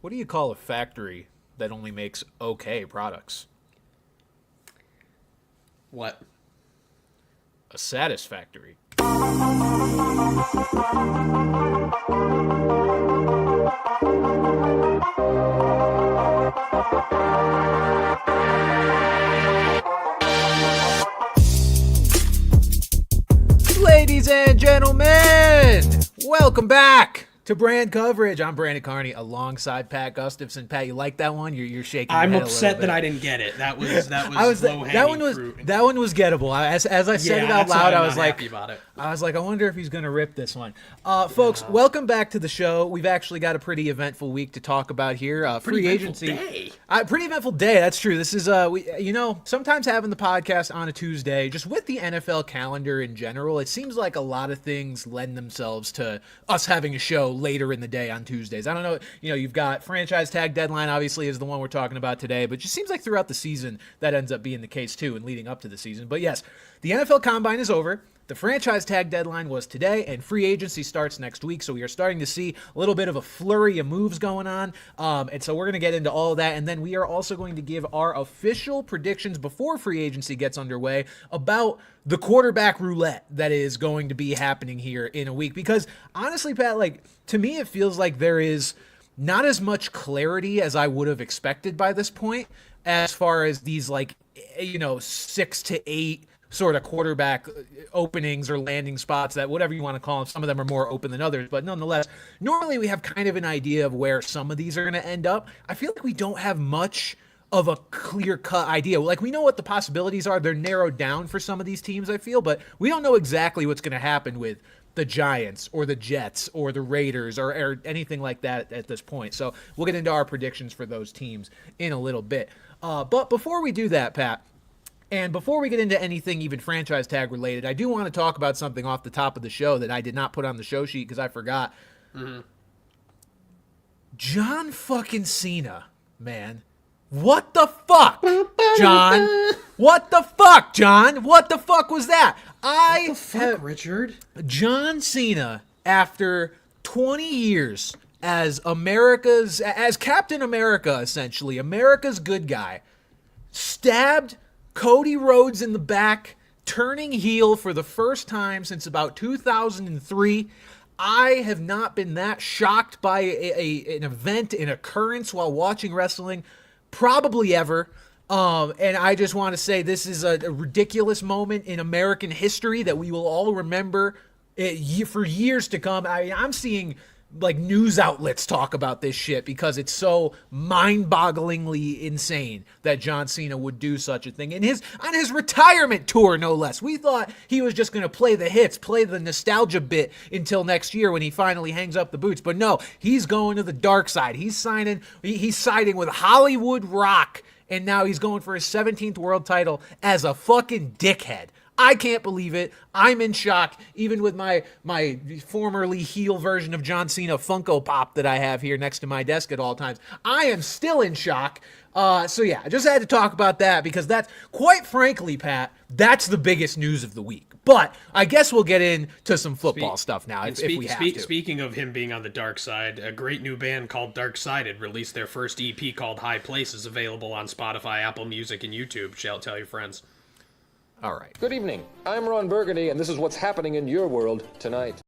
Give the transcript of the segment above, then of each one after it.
What do you call a factory that only makes okay products? What? A satisfactory. Ladies and gentlemen, welcome back to Brand Coverage. I'm Brandon Carney alongside Pat Gustafson. Pat, you like that one? You're shaking your I'm head upset a that bit. I didn't get it. That was low-hanging fruit. That one was gettable. As I said it out that's why loud, I'm I was not like, happy about it. I wonder if he's going to rip this one. Folks, welcome back to the show. We've actually got a pretty eventful week to talk about here. Free agency. Pretty eventful day. That's true. This is, sometimes having the podcast on a Tuesday, just with the NFL calendar in general, it seems like a lot of things lend themselves to us having a show later in the day on Tuesdays. I don't know. You've got franchise tag deadline, obviously, is the one we're talking about today, but it just seems like throughout the season that ends up being the case too and leading up to the season. But yes, the NFL Combine is over. The franchise tag deadline was today, and free agency starts next week, so we are starting to see a little bit of a flurry of moves going on, and so we're going to get into all of that, and then we are also going to give our official predictions before free agency gets underway about the quarterback roulette that is going to be happening here in a week, because honestly, Pat, to me, it feels like there is not as much clarity as I would have expected by this point, as far as these 6 to 8 sort of quarterback openings or landing spots, that whatever you want to call them. Some of them are more open than others, but nonetheless, normally we have kind of an idea of where some of these are going to end up. I feel like we don't have much of a clear-cut idea. We know what the possibilities are. They're narrowed down for some of these teams, I feel, but we don't know exactly what's going to happen with the Giants or the Jets or the Raiders or anything like that at this point. So we'll get into our predictions for those teams in a little bit. But before we do that, Pat, and before we get into anything even franchise tag related, I do want to talk about something off the top of the show that I did not put on the show sheet because I forgot. Mm-hmm. John fucking Cena, man. What the fuck, John? What the fuck, John? What the fuck was that? What the fuck, Richard? John Cena, after 20 years as Captain America, essentially, America's good guy, stabbed Cody Rhodes in the back, turning heel for the first time since about 2003. I have not been that shocked by an event, an occurrence while watching wrestling probably ever. And I just want to say this is a ridiculous moment in American history that we will all remember for years to come. I'm seeing news outlets talk about this shit because it's so mind-bogglingly insane that John Cena would do such a thing. And on his retirement tour, no less. We thought he was just going to play the hits, play the nostalgia bit until next year when he finally hangs up the boots. But no, he's going to the dark side. He's siding with Hollywood Rock, and now he's going for his 17th world title as a fucking dickhead. I can't believe it. I'm in shock, even with my formerly heel version of John Cena Funko Pop that I have here next to my desk at all times. I am still in shock. So yeah, I just had to talk about that because that's, quite frankly, Pat, that's the biggest news of the week. But I guess we'll get into some football stuff now if we have to. Speaking of him being on the dark side, a great new band called Dark Sided released their first EP called High Places, available on Spotify, Apple Music, and YouTube. Tell your friends. All right. Good evening. I'm Ron Burgundy, and this is what's happening in your world tonight.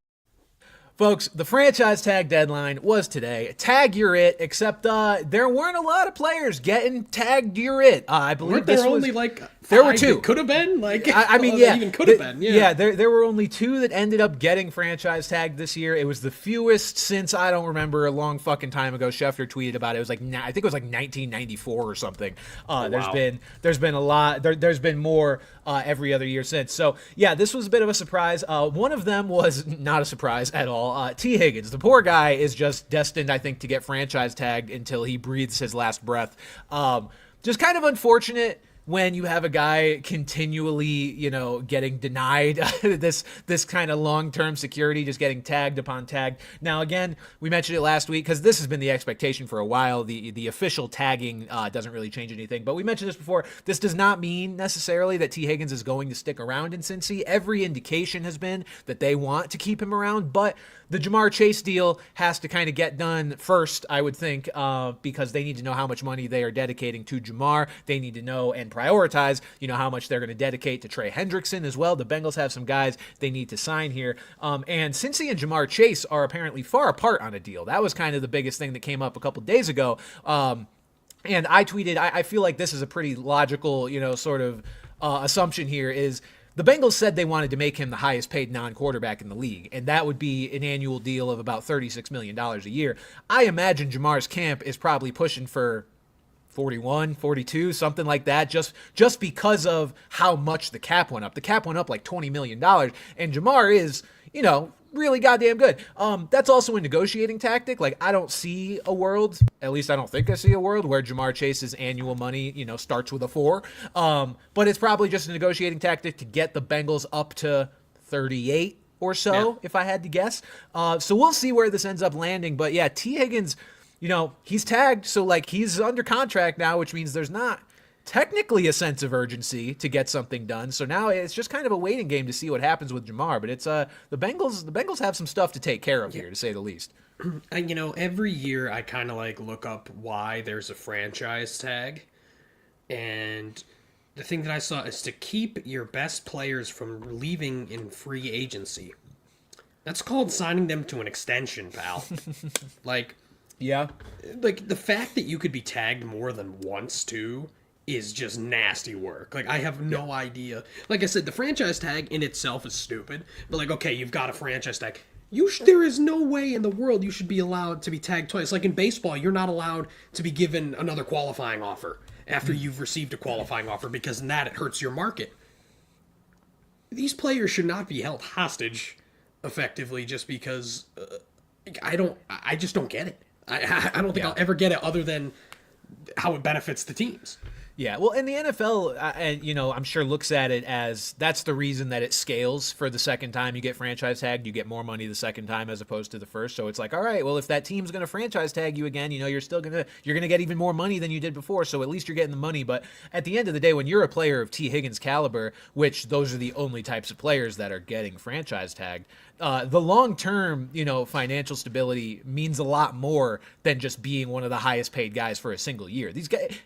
Folks, the franchise tag deadline was today. Tag you're it, except there weren't a lot of players getting tagged you're it. I believe there only there were two. Could have been even could have been. Yeah, there were only two that ended up getting franchise tagged this year. It was the fewest since I don't remember a long fucking time ago. Schefter tweeted about it. It was I think it was 1994 or something. Wow. There's been a lot. There's been more every other year since. So yeah, this was a bit of a surprise. One of them was not a surprise at all. T. Higgins, the poor guy, is just destined, I think, to get franchise tagged until he breathes his last breath. Just kind of unfortunate when you have a guy continually, getting denied this kind of long-term security, just getting tagged upon tagged. Now, again, we mentioned it last week because this has been the expectation for a while. The official tagging doesn't really change anything, but we mentioned this before. This does not mean necessarily that T. Higgins is going to stick around in Cincy. Every indication has been that they want to keep him around, but the Jamar Chase deal has to kind of get done first, I would think, because they need to know how much money they are dedicating to Jamar. They need to know and prioritize, how much they're going to dedicate to Trey Hendrickson as well. The Bengals have some guys they need to sign here. And Cincy and Jamar Chase are apparently far apart on a deal. That was kind of the biggest thing that came up a couple days ago. And I tweeted, I feel like this is a pretty logical, sort of assumption here is the Bengals said they wanted to make him the highest paid non-quarterback in the league, and that would be an annual deal of about $36 million a year. I imagine Jamar's camp is probably pushing for 41, 42, something like that, just because of how much the cap went up. The cap went up like $20 million, and Jamar is, really goddamn good. That's also a negotiating tactic. Like, I don't see a world, at least I don't think I see a world, where Jamar Chase's annual money, starts with a 4. But it's probably just a negotiating tactic to get the Bengals up to 38 or so, if I had to guess. So we'll see where this ends up landing. But yeah, T. Higgins, he's tagged, so like he's under contract now, which means there's not technically a sense of urgency to get something done. So now it's just kind of a waiting game to see what happens with Jamar. But it's the Bengals have some stuff to take care of here, to say the least. And every year I kind of like look up why there's a franchise tag, and the thing that I saw is to keep your best players from leaving in free agency. That's called signing them to an extension, pal. Yeah. Like, the fact that you could be tagged more than once, too, is just nasty work. Like, I have no idea. Like I said, the franchise tag in itself is stupid. But, like, okay, you've got a franchise tag. There is no way in the world you should be allowed to be tagged twice. Like, in baseball, you're not allowed to be given another qualifying offer after you've received a qualifying offer, because in that it hurts your market. These players should not be held hostage, effectively, just because I just don't get it. I don't think I'll ever get it other than how it benefits the teams. Yeah, well, and the NFL, I'm sure looks at it as that's the reason that it scales for the second time you get franchise tagged. You get more money the second time as opposed to the first. So it's like, all right, well, if that team's going to franchise tag you again, you're going to get even more money than you did before. So at least you're getting the money. But at the end of the day, when you're a player of T. Higgins' caliber, which those are the only types of players that are getting franchise tagged, the long-term, financial stability means a lot more than just being one of the highest paid guys for a single year. These guys,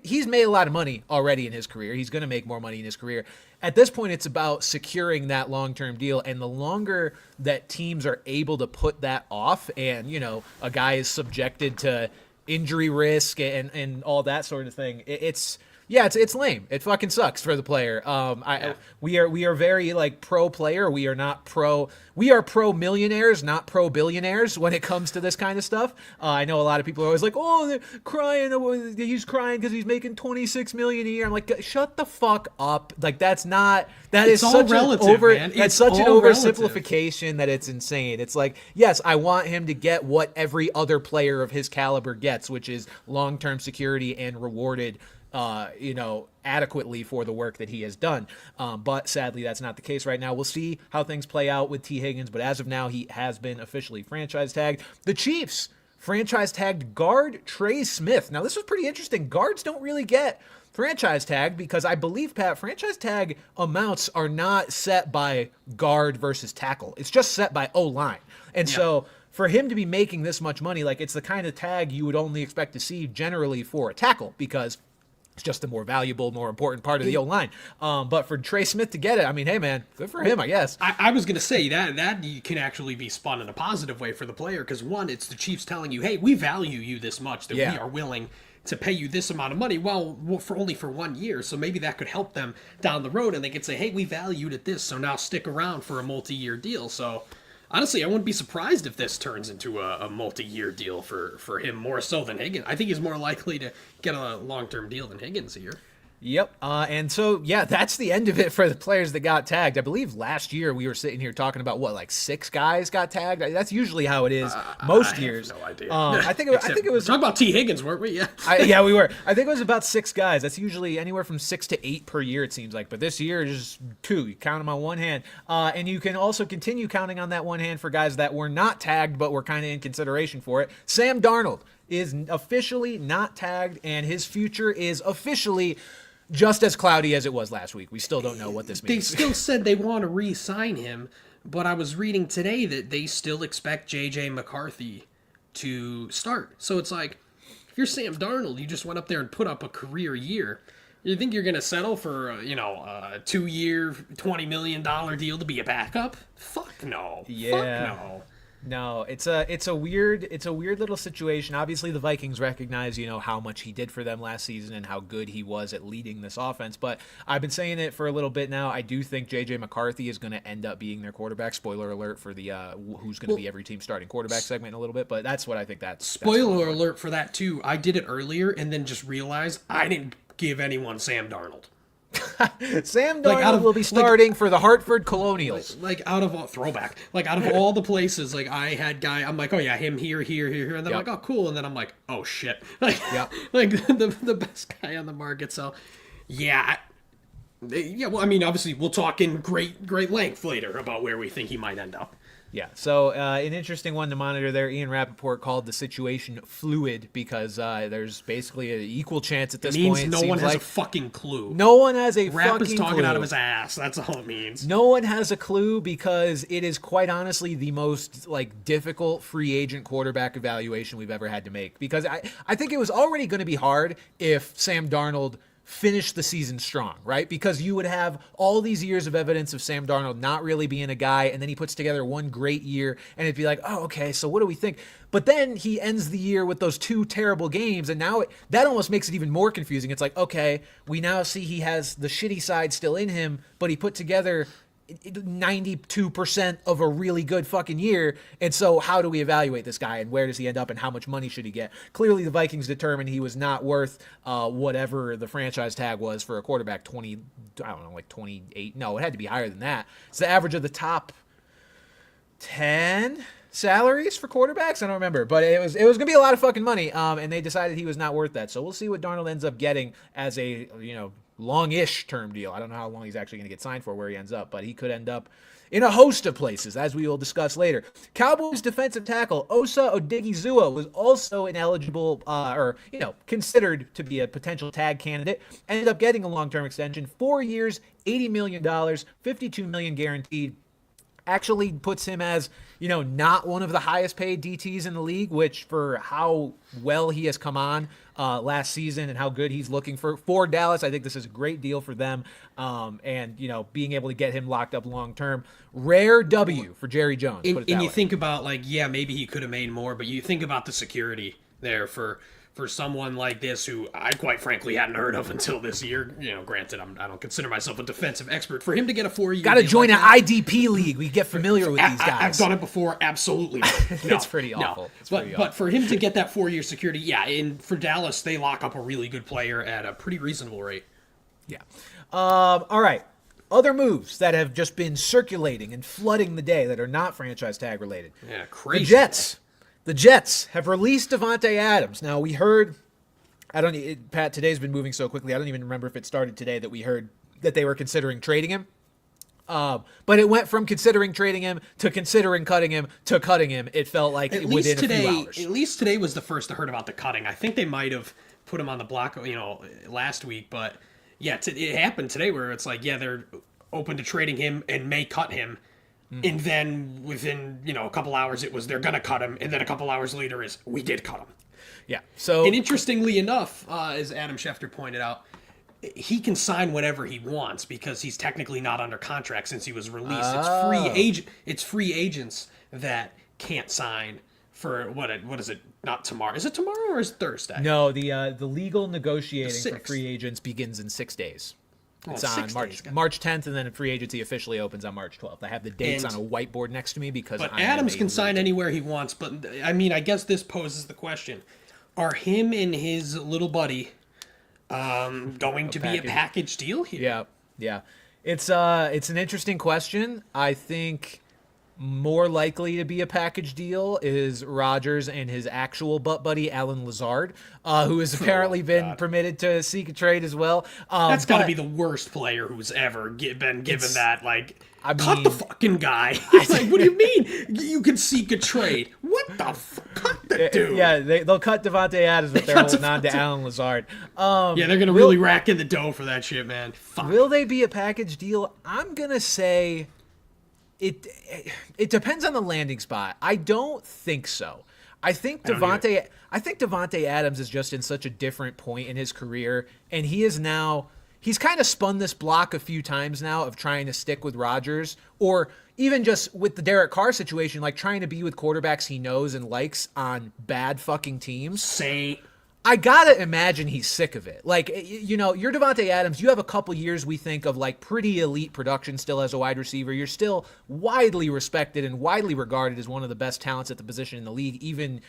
he's made a lot of money already in his career. He's going to make more money in his career. At this point, it's about securing that long-term deal, and the longer that teams are able to put that off, and a guy is subjected to injury risk and all that sort of thing, it's lame. It fucking sucks for the player. We are very pro player. We are pro millionaires, not pro billionaires when it comes to this kind of stuff. I know a lot of people are always like, oh, they're crying. He's crying because he's making $26 million a year. I'm like, shut the fuck up. Like, that's such relative, man. That's such an oversimplification that it's insane. It's like, yes, I want him to get what every other player of his caliber gets, which is long-term security and rewarded adequately for the work that he has done. But sadly, that's not the case right now. We'll see how things play out with T. Higgins, but as of now, he has been officially franchise tagged. The Chiefs franchise tagged guard Trey Smith. Now, this was pretty interesting. Guards don't really get franchise tagged because I believe, Pat, franchise tag amounts are not set by guard versus tackle. It's just set by O-line. And so for him to be making this much money, it's the kind of tag you would only expect to see generally for a tackle because it's just the more valuable, more important part of the O-line. But for Trey Smith to get it, I mean, hey, man, good for him, I guess. I was going to say that can actually be spun in a positive way for the player because, one, it's the Chiefs telling you, hey, we value you this much that we are willing to pay you this amount of money, for only 1 year. So maybe that could help them down the road, and they could say, hey, we valued at this, so now stick around for a multi-year deal. So honestly, I wouldn't be surprised if this turns into a multi-year deal for him more so than Higgins. I think he's more likely to get a long-term deal than Higgins here. Yep. And so, yeah, that's the end of it for the players that got tagged. I believe last year we were sitting here talking about like 6 guys got tagged. That's usually how it is most years. I have no idea. I think it was talking about T. Higgins, weren't we? Yeah. Yeah, we were. I think it was about 6 guys. That's usually anywhere from 6 to 8 per year, it seems like. But this year, just 2. You count them on one hand. And you can also continue counting on that one hand for guys that were not tagged but were kind of in consideration for it. Sam Darnold is officially not tagged, and his future is officially just as cloudy as it was last week. We still don't know what this means. They still said they want to re-sign him, but I was reading today that they still expect J.J. McCarthy to start. So it's like, if you're Sam Darnold, you just went up there and put up a career year. You think you're going to settle for, a 2-year, $20 million deal to be a backup? Fuck no. Yeah. Fuck no. No, it's a weird little situation. Obviously, the Vikings recognize, how much he did for them last season and how good he was at leading this offense. But I've been saying it for a little bit now. I do think J.J. McCarthy is going to end up being their quarterback. Spoiler alert for the who's going to be every team starting quarterback segment in a little bit. But that's what I think that's. Spoiler alert for that too. I did it earlier and then just realized I didn't give anyone Sam Darnold. Sam Darnold will be starting for the Hartford Colonials. Out of all throwback, out of all the places, I had I'm like, oh yeah, him here, and then I'm like, oh cool, and then I'm like, oh shit, the best guy on the market. So, yeah. Well, I mean, obviously, we'll talk in great length later about where we think he might end up. Yeah, so an interesting one to monitor there. Ian Rappaport called the situation fluid because there's basically an equal chance at this point. It means no one has a fucking clue. No one has a Rapp fucking is talking clue. out of his ass. That's all it means. No one has a clue because it is quite honestly the most difficult free agent quarterback evaluation we've ever had to make. Because I think it was already going to be hard if Sam Darnold finish the season strong, right? Because you would have all these years of evidence of Sam Darnold not really being a guy, and then he puts together one great year, and it'd be like, oh, okay, so what do we think? But then he ends the year with those 2 terrible games, and now that almost makes it even more confusing. It's like, okay, we now see he has the shitty side still in him, but he put together 92% of a really good fucking year. And so how do we evaluate this guy and where does he end up and how much money should he get? Clearly the Vikings determined he was not worth whatever the franchise tag was for a quarterback, 28. No, it had to be higher than that. It's the average of the top 10 salaries for quarterbacks. I don't remember, but it was going to be a lot of fucking money. And they decided he was not worth that. So we'll see what Darnold ends up getting as a, long-ish term deal. I don't know how long he's actually going to get signed for, where he ends up, but he could end up in a host of places, as we will discuss later. Cowboys defensive tackle Osa Odigizua was also ineligible, considered to be a potential tag candidate. Ended up getting a long-term extension, 4 years, $80 million, $52 million guaranteed. Actually puts him as, not one of the highest paid DTs in the league, which for how well he has come on last season and how good he's looking for Dallas, I think this is a great deal for them. And, being able to get him locked up long term, rare W for Jerry Jones. And you think about maybe he could have made more, but you think about the security there for someone like this who I quite frankly hadn't heard of until this year. Granted, I don't consider myself a defensive expert. For him to get a 4-year got to join an IDP league. We get familiar with these guys. I've done it before. Absolutely. It's pretty awful. But for him to get that 4-year security, and for Dallas, they lock up a really good player at a pretty reasonable rate. Yeah. All right. Other moves that have just been circulating and flooding the day that are not franchise tag related. Yeah, crazy. The Jets have released Davante Adams. Now, we heard, Pat, today's been moving so quickly, I don't even remember if it started today that we heard that they were considering trading him. But it went from considering trading him to considering cutting him to cutting him. It felt like within a few hours. At least today was the first I heard about the cutting. I think they might have put him on the block, last week. But, yeah, it happened today where it's like, yeah, they're open to trading him and may cut him. And then within, a couple hours, it was they're going to cut him. And then a couple hours later is we did cut him. Yeah. So, and interestingly enough, as Adam Schefter pointed out, he can sign whatever he wants because he's technically not under contract since he was released. It's free agents that can't sign for what is it? Not tomorrow. Is it tomorrow or is it Thursday? No, the legal negotiating for free agents begins in 6 days. It's on March 10th, and then free agency officially opens on March 12th. I have the dates on a whiteboard next to me because. But Adams can sign anywhere he wants. But I mean, I guess this poses the question: are him and his little buddy Going to be a package deal here. Yeah. It's an interesting question. I think more likely to be a package deal is Rodgers and his actual butt buddy Alan Lazard, who has apparently been permitted to seek a trade as well. That's got to be the worst player who's ever been given that. Like, cut the fucking guy. It's like, what do you mean you can seek a trade? What the fuck? Cut the dude. Yeah, they'll cut Davante Adams, but they're holding on to Alan Lazard. Yeah, they're gonna really rack in the dough for that shit, man. Fuck. Will they be a package deal? I'm gonna say. It depends on the landing spot. I don't think so. I think Davante Adams is just in such a different point in his career, and he's kind of spun this block a few times now of trying to stick with Rodgers, or even just with the Derek Carr situation, like trying to be with quarterbacks he knows and likes on bad fucking teams. I gotta imagine he's sick of it. Like, you're Davante Adams. You have a couple years, we think, of like pretty elite production still as a wide receiver. You're still widely respected and widely regarded as one of the best talents at the position in the league, even,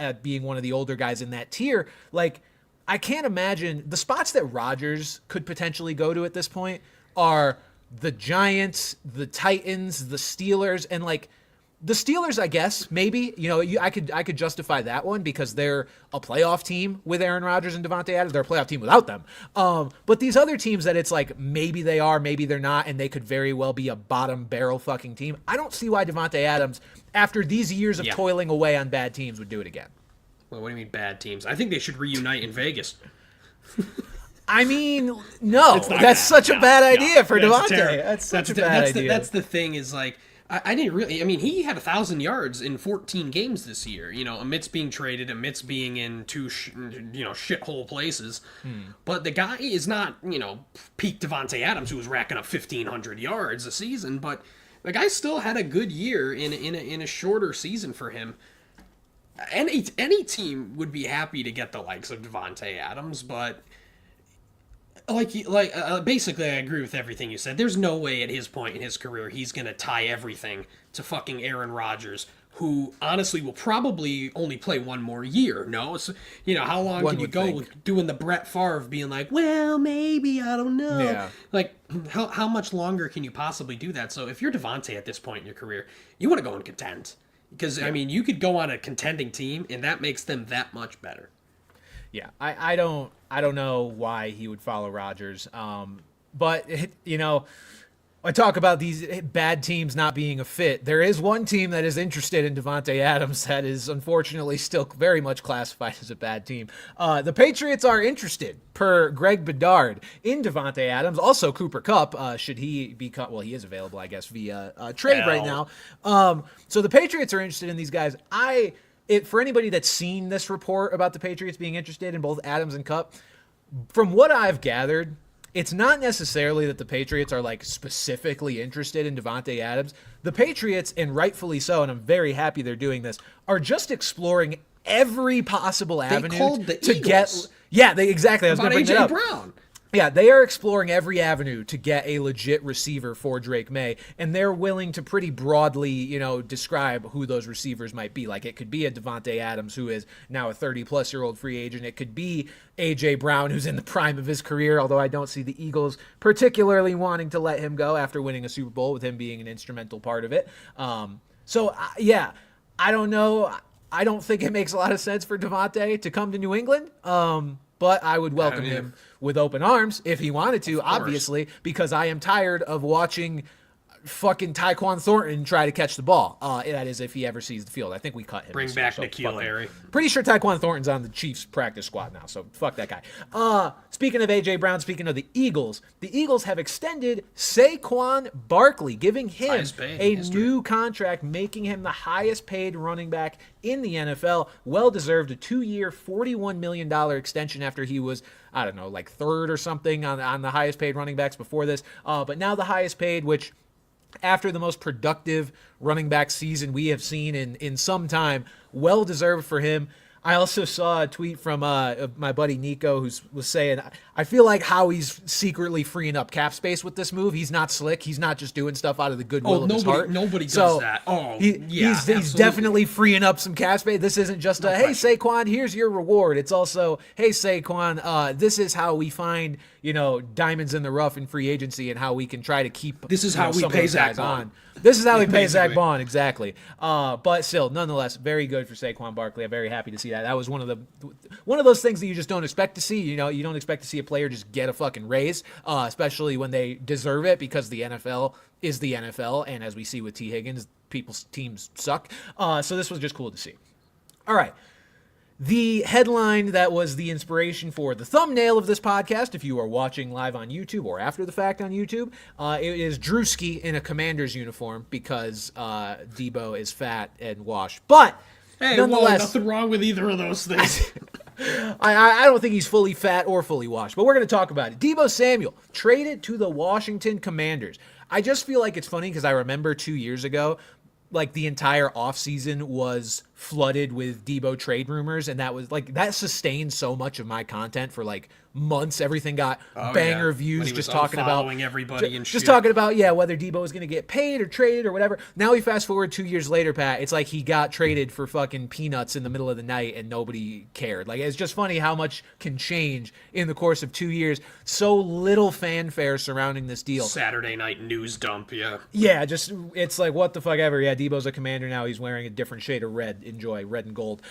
at being one of the older guys in that tier. Like, I can't imagine the spots that Rodgers could potentially go to at this point are the Giants, the Titans, the Steelers, and like, the Steelers, I guess, maybe, I could justify that one because they're a playoff team with Aaron Rodgers and Davante Adams. They're a playoff team without them. But these other teams that it's like maybe they are, maybe they're not, and they could very well be a bottom barrel fucking team. I don't see why Davante Adams, after these years of toiling away on bad teams, would do it again. Well, what do you mean bad teams? I think they should reunite in Vegas. I mean, no, that's such a bad idea for Davante. That's such a bad idea. That's the thing is like, I didn't really. I mean, he had 1,000 yards in 14 games this year. Amidst being traded, amidst being in two, shithole places. But the guy is not, peak Davante Adams, who was racking up 1,500 yards a season. But the guy still had a good year in a shorter season for him. Any team would be happy to get the likes of Davante Adams, but. Basically, I agree with everything you said. There's no way at his point in his career he's going to tie everything to fucking Aaron Rodgers, who honestly will probably only play one more year. No, so, how long can you go with doing the Brett Favre being like, well, maybe, I don't know. Yeah. Like, how much longer can you possibly do that? So if you're Davante at this point in your career, you want to go and contend. Because, I mean, you could go on a contending team, and that makes them that much better. Yeah, I don't know why he would follow Rodgers. But I talk about these bad teams not being a fit. There is one team that is interested in Davante Adams that is unfortunately still very much classified as a bad team. The Patriots are interested, per Greg Bedard, in Davante Adams. Also Cooper Kupp, should he be cut? Well, he is available, I guess, via trade right now. So the Patriots are interested in these guys. For anybody that's seen this report about the Patriots being interested in both Adams and Kupp, from what I've gathered, it's not necessarily that the Patriots are like specifically interested in Davante Adams. The Patriots, and rightfully so, and I'm very happy they're doing this, are just exploring every possible avenue to get. Yeah, exactly. I was going to bring that up. Brown. Yeah, they are exploring every avenue to get a legit receiver for Drake May, and they're willing to pretty broadly, describe who those receivers might be. Like, it could be a Davante Adams, who is now a 30-plus-year-old free agent. It could be A.J. Brown, who's in the prime of his career, although I don't see the Eagles particularly wanting to let him go after winning a Super Bowl, with him being an instrumental part of it. I don't know. I don't think it makes a lot of sense for Davante to come to New England. But I would welcome him with open arms if he wanted to, obviously, because I am tired of watching fucking Tyquan Thornton try to catch the ball. That is, if he ever sees the field. I think we cut him. Bring back N'Keal Harry. Pretty sure Tyquan Thornton's on the Chiefs practice squad now, so fuck that guy. Speaking of A.J. Brown, speaking of the Eagles have extended Saquon Barkley, giving him a new contract, making him the highest paid running back in the NFL. Well-deserved, a 2-year, $41 million extension after he was, I don't know, like third or something on the highest paid running backs before this. But now the highest paid, which after the most productive running back season we have seen in some time, well-deserved for him. I also saw a tweet from my buddy Nico who was saying, I feel like Howie's secretly freeing up cap space with this move. He's not slick. He's not just doing stuff out of the goodwill of his heart. Nobody does that. He's definitely freeing up some cap space. This isn't just hey, Saquon, here's your reward. It's also, hey, Saquon, this is how we find, diamonds in the rough in free agency and how we can try to keep This is how we pay Zach on. This is how we pay Zach Bond, exactly. But still, nonetheless, very good for Saquon Barkley. I'm very happy to see that. That was one of those things that you just don't expect to see. You don't expect to see a player just get a fucking raise, especially when they deserve it, because the NFL is the NFL, and as we see with T. Higgins, people's teams suck. So this was just cool to see. All right. The headline that was the inspiration for the thumbnail of this podcast, if you are watching live on YouTube or after the fact on YouTube, it is Drewski in a Commander's uniform because Deebo is fat and washed. But hey, nonetheless, nothing wrong with either of those things. I don't think he's fully fat or fully washed, but we're going to talk about it. Deebo Samuel traded to the Washington Commanders. I just feel like it's funny because I remember 2 years ago, like the entire offseason was flooded with Deebo trade rumors, and that sustained so much of my content for like months. Everything got banger views just talking about everybody and just talking about whether Deebo was going to get paid or traded or whatever. Now we fast forward 2 years later, Pat, it's like he got traded for fucking peanuts in the middle of the night and nobody cared. Like, it's just funny how much can change in the course of 2 years. So little fanfare surrounding this deal. Saturday night news dump, just it's like what the fuck ever. Deebo's a Commander now. He's wearing a different shade of red. Enjoy red and gold.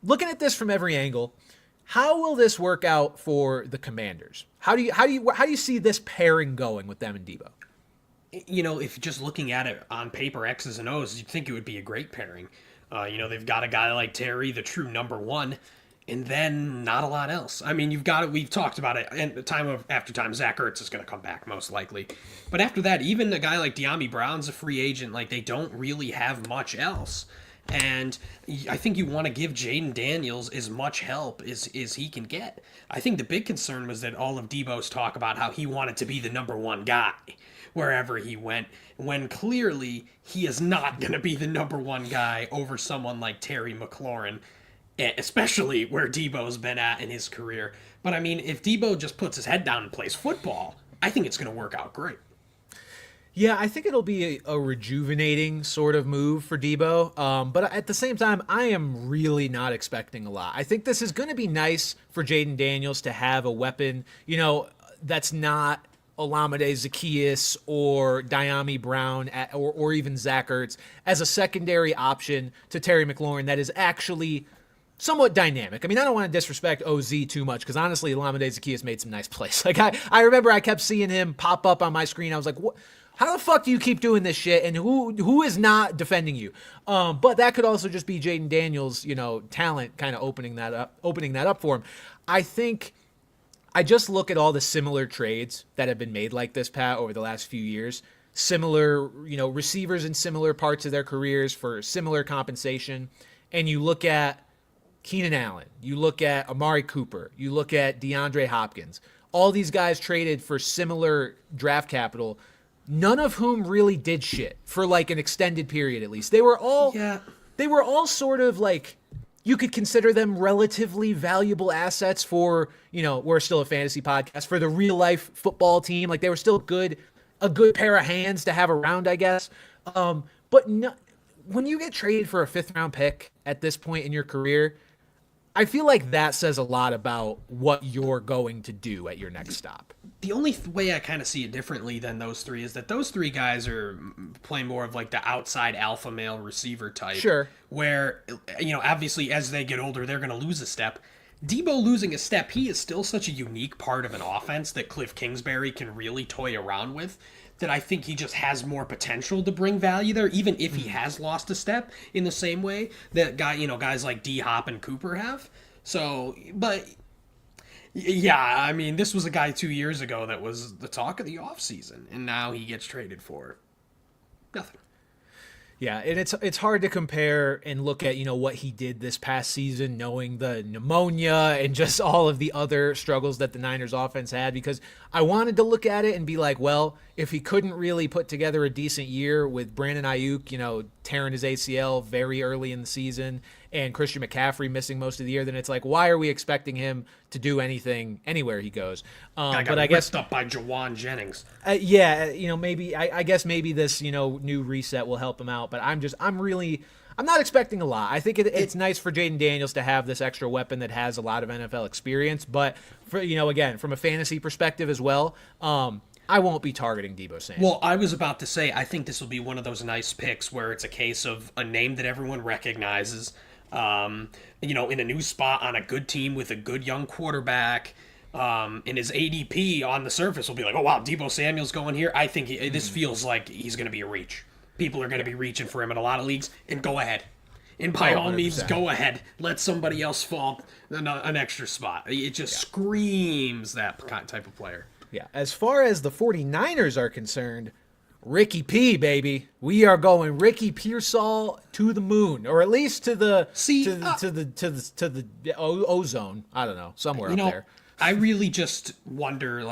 Looking at this from every angle, how will this work out for the Commanders? How do you see this pairing going with them and Deebo? If just looking at it on paper, X's and O's, you'd think it would be a great pairing. They've got a guy like Terry, the true number one, and then not a lot else. I mean, we've talked about it, and after time, Zach Ertz is going to come back, most likely. But after that, even a guy like De'Ami Brown's a free agent. Like, they don't really have much else. And I think you want to give Jaden Daniels as much help as he can get. I think the big concern was that all of Deebo's talk about how he wanted to be the number one guy wherever he went, when clearly he is not going to be the number one guy over someone like Terry McLaurin, especially where Deebo's been at in his career. But I mean, if Deebo just puts his head down and plays football, I think it's going to work out great. Yeah, I think it'll be a rejuvenating sort of move for Deebo. But at the same time, I am really not expecting a lot. I think this is going to be nice for Jaden Daniels to have a weapon, that's not Olamide Zaccheaus or De'Ami Brown or even Zach Ertz as a secondary option to Terry McLaurin that is actually somewhat dynamic. I mean, I don't want to disrespect OZ too much because honestly, Olamide Zaccheaus made some nice plays. Like I remember I kept seeing him pop up on my screen. I was like, what? How the fuck do you keep doing this shit? And who is not defending you? But that could also just be Jaden Daniels, talent kind of opening that up for him. I think I just look at all the similar trades that have been made like this, Pat, over the last few years. Similar, receivers in similar parts of their careers for similar compensation. And you look at Keenan Allen, you look at Amari Cooper, you look at DeAndre Hopkins. All these guys traded for similar draft capital, none of whom really did shit for like an extended period at least. They were all sort of like, you could consider them relatively valuable assets for, we're still a fantasy podcast, for the real life football team. Like, they were still a good pair of hands to have around, I guess. But no, when you get traded for a 5th round pick at this point in your career, I feel like that says a lot about what you're going to do at your next stop. The only way I kind of see it differently than those three is that those three guys are playing more of like the outside alpha male receiver type. Sure. Where, obviously as they get older, they're going to lose a step. Deebo losing a step, he is still such a unique part of an offense that Cliff Kingsbury can really toy around with, that I think he just has more potential to bring value there, even if he has lost a step in the same way that guys like D-Hop and Cooper have. So, but yeah, I mean, this was a guy 2 years ago that was the talk of the offseason, and now he gets traded for nothing. Yeah, and it's hard to compare and look at, what he did this past season, knowing the pneumonia and just all of the other struggles that the Niners offense had, because I wanted to look at it and be like, well, if he couldn't really put together a decent year with Brandon Ayuk, tearing his ACL very early in the season, and Christian McCaffrey missing most of the year, then it's like, why are we expecting him to do anything anywhere he goes? But I guess up by Jawan Jennings. Maybe I guess maybe this new reset will help him out. But I'm not expecting a lot. I think it's nice for Jaden Daniels to have this extra weapon that has a lot of NFL experience. But for again, from a fantasy perspective as well, I won't be targeting Deebo Samuel. Well, I was about to say, I think this will be one of those nice picks where it's a case of a name that everyone recognizes, in a new spot on a good team with a good young quarterback, and his ADP on the surface will be like, oh, wow, Deebo Samuel's going here. I think this feels like he's going to be a reach. People are going to be reaching for him in a lot of leagues, and go ahead. And by all means, go ahead. Let somebody else fall an extra spot. It just screams that type of player. Yeah, as far as the 49ers are concerned, Ricky P, baby. We are going Ricky Pearsall to the moon, or at least to the ozone. I don't know, somewhere up there. I really just wonder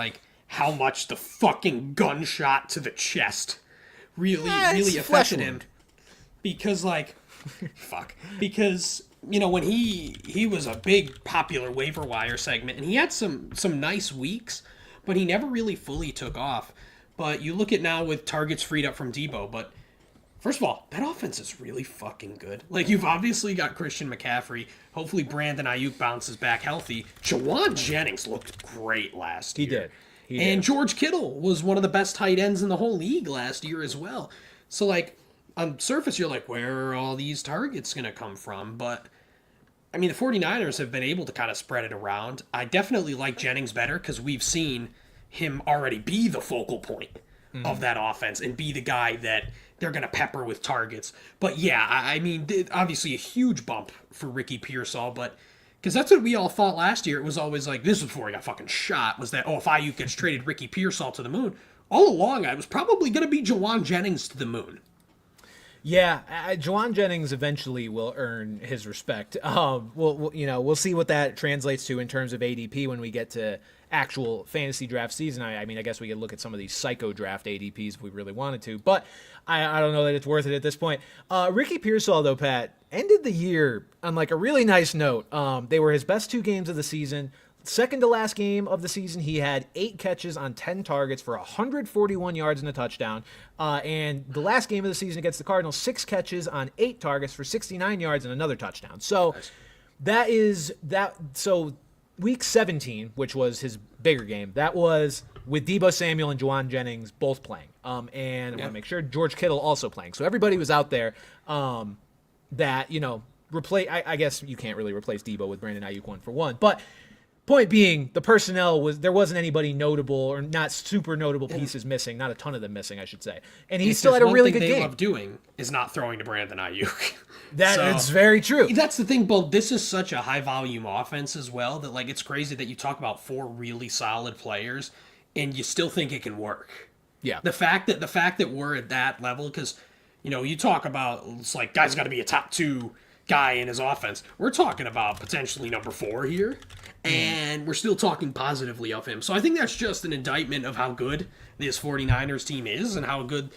how much the fucking gunshot to the chest really affected him. Because because when he was a big popular waiver wire segment, and he had some nice weeks, but he never really fully took off. But you look at now with targets freed up from Deebo, but first of all, that offense is really fucking good. You've obviously got Christian McCaffrey. Hopefully Brandon Ayuk bounces back healthy. Jawan Jennings looked great last year. He did. And George Kittle was one of the best tight ends in the whole league last year as well. So, on surface, you're like, where are all these targets going to come from? But, the 49ers have been able to kind of spread it around. I definitely like Jennings better because we've seen him already be the focal point of that offense and be the guy that they're going to pepper with targets. But yeah, obviously a huge bump for Ricky Pearsall, but because that's what we all thought last year. It was always like, this was before he got fucking shot, was that, if Ayuk gets traded Ricky Pearsall to the moon. All along, I was probably going to be Jawan Jennings to the moon. Yeah, Jawan Jennings eventually will earn his respect. We'll see what that translates to in terms of ADP when we get to actual fantasy draft season. I guess we could look at some of these psycho draft ADPs if we really wanted to, but I don't know that it's worth it at this point. Ricky Pearsall, though, Pat, ended the year on a really nice note. They were his best 2 games of the season. Second to last game of the season, he had 8 catches on 10 targets for 141 yards and a touchdown. And the last game of the season against the Cardinals, 6 catches on 8 targets for 69 yards and another touchdown. So nice. So week 17, which was his bigger game, that was with Deebo Samuel and Jawan Jennings both playing. And I want to make sure George Kittle also playing. So everybody was out there that, I guess you can't really replace Deebo with Brandon Ayuk 1-for-1, but point being, the personnel there wasn't anybody notable or not super notable pieces missing, not a ton of them missing, I should say. And he still had a really good game. One thing they love doing is not throwing to Brandon Ayuk. That's very true. That's the thing, Bo. This is such a high volume offense as well that it's crazy that you talk about 4 really solid players and you still think it can work. Yeah. The fact that we're at that level, because you talk about it's guy's got to be a top 2 guy in his offense. We're talking about potentially number 4 here. And we're still talking positively of him. So I think that's just an indictment of how good this 49ers team is and how good,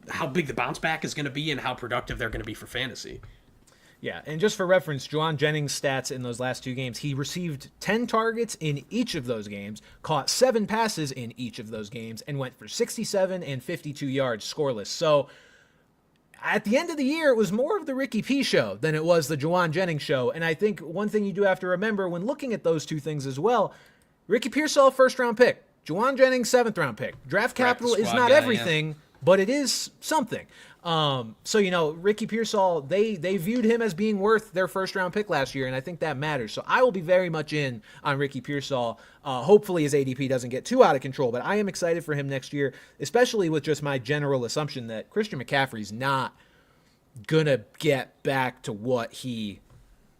how big the bounce back is going to be and how productive they're going to be for fantasy. Yeah, and just for reference, Jawan Jennings' stats in those last 2 games, he received 10 targets in each of those games, caught 7 passes in each of those games, and went for 67 and 52 yards scoreless. So at the end of the year, it was more of the Ricky P show than it was the Jawan Jennings show. And I think one thing you do have to remember when looking at those 2 things as well, Ricky Pearsall, 1st-round pick. Jawan Jennings, 7th-round pick. Draft capital is not everything, but it is something. So, Ricky Pearsall, they viewed him as being worth their 1st-round pick last year, and I think that matters. So I will be very much in on Ricky Pearsall. Hopefully his ADP doesn't get too out of control, but I am excited for him next year, especially with just my general assumption that Christian McCaffrey's not going to get back to what he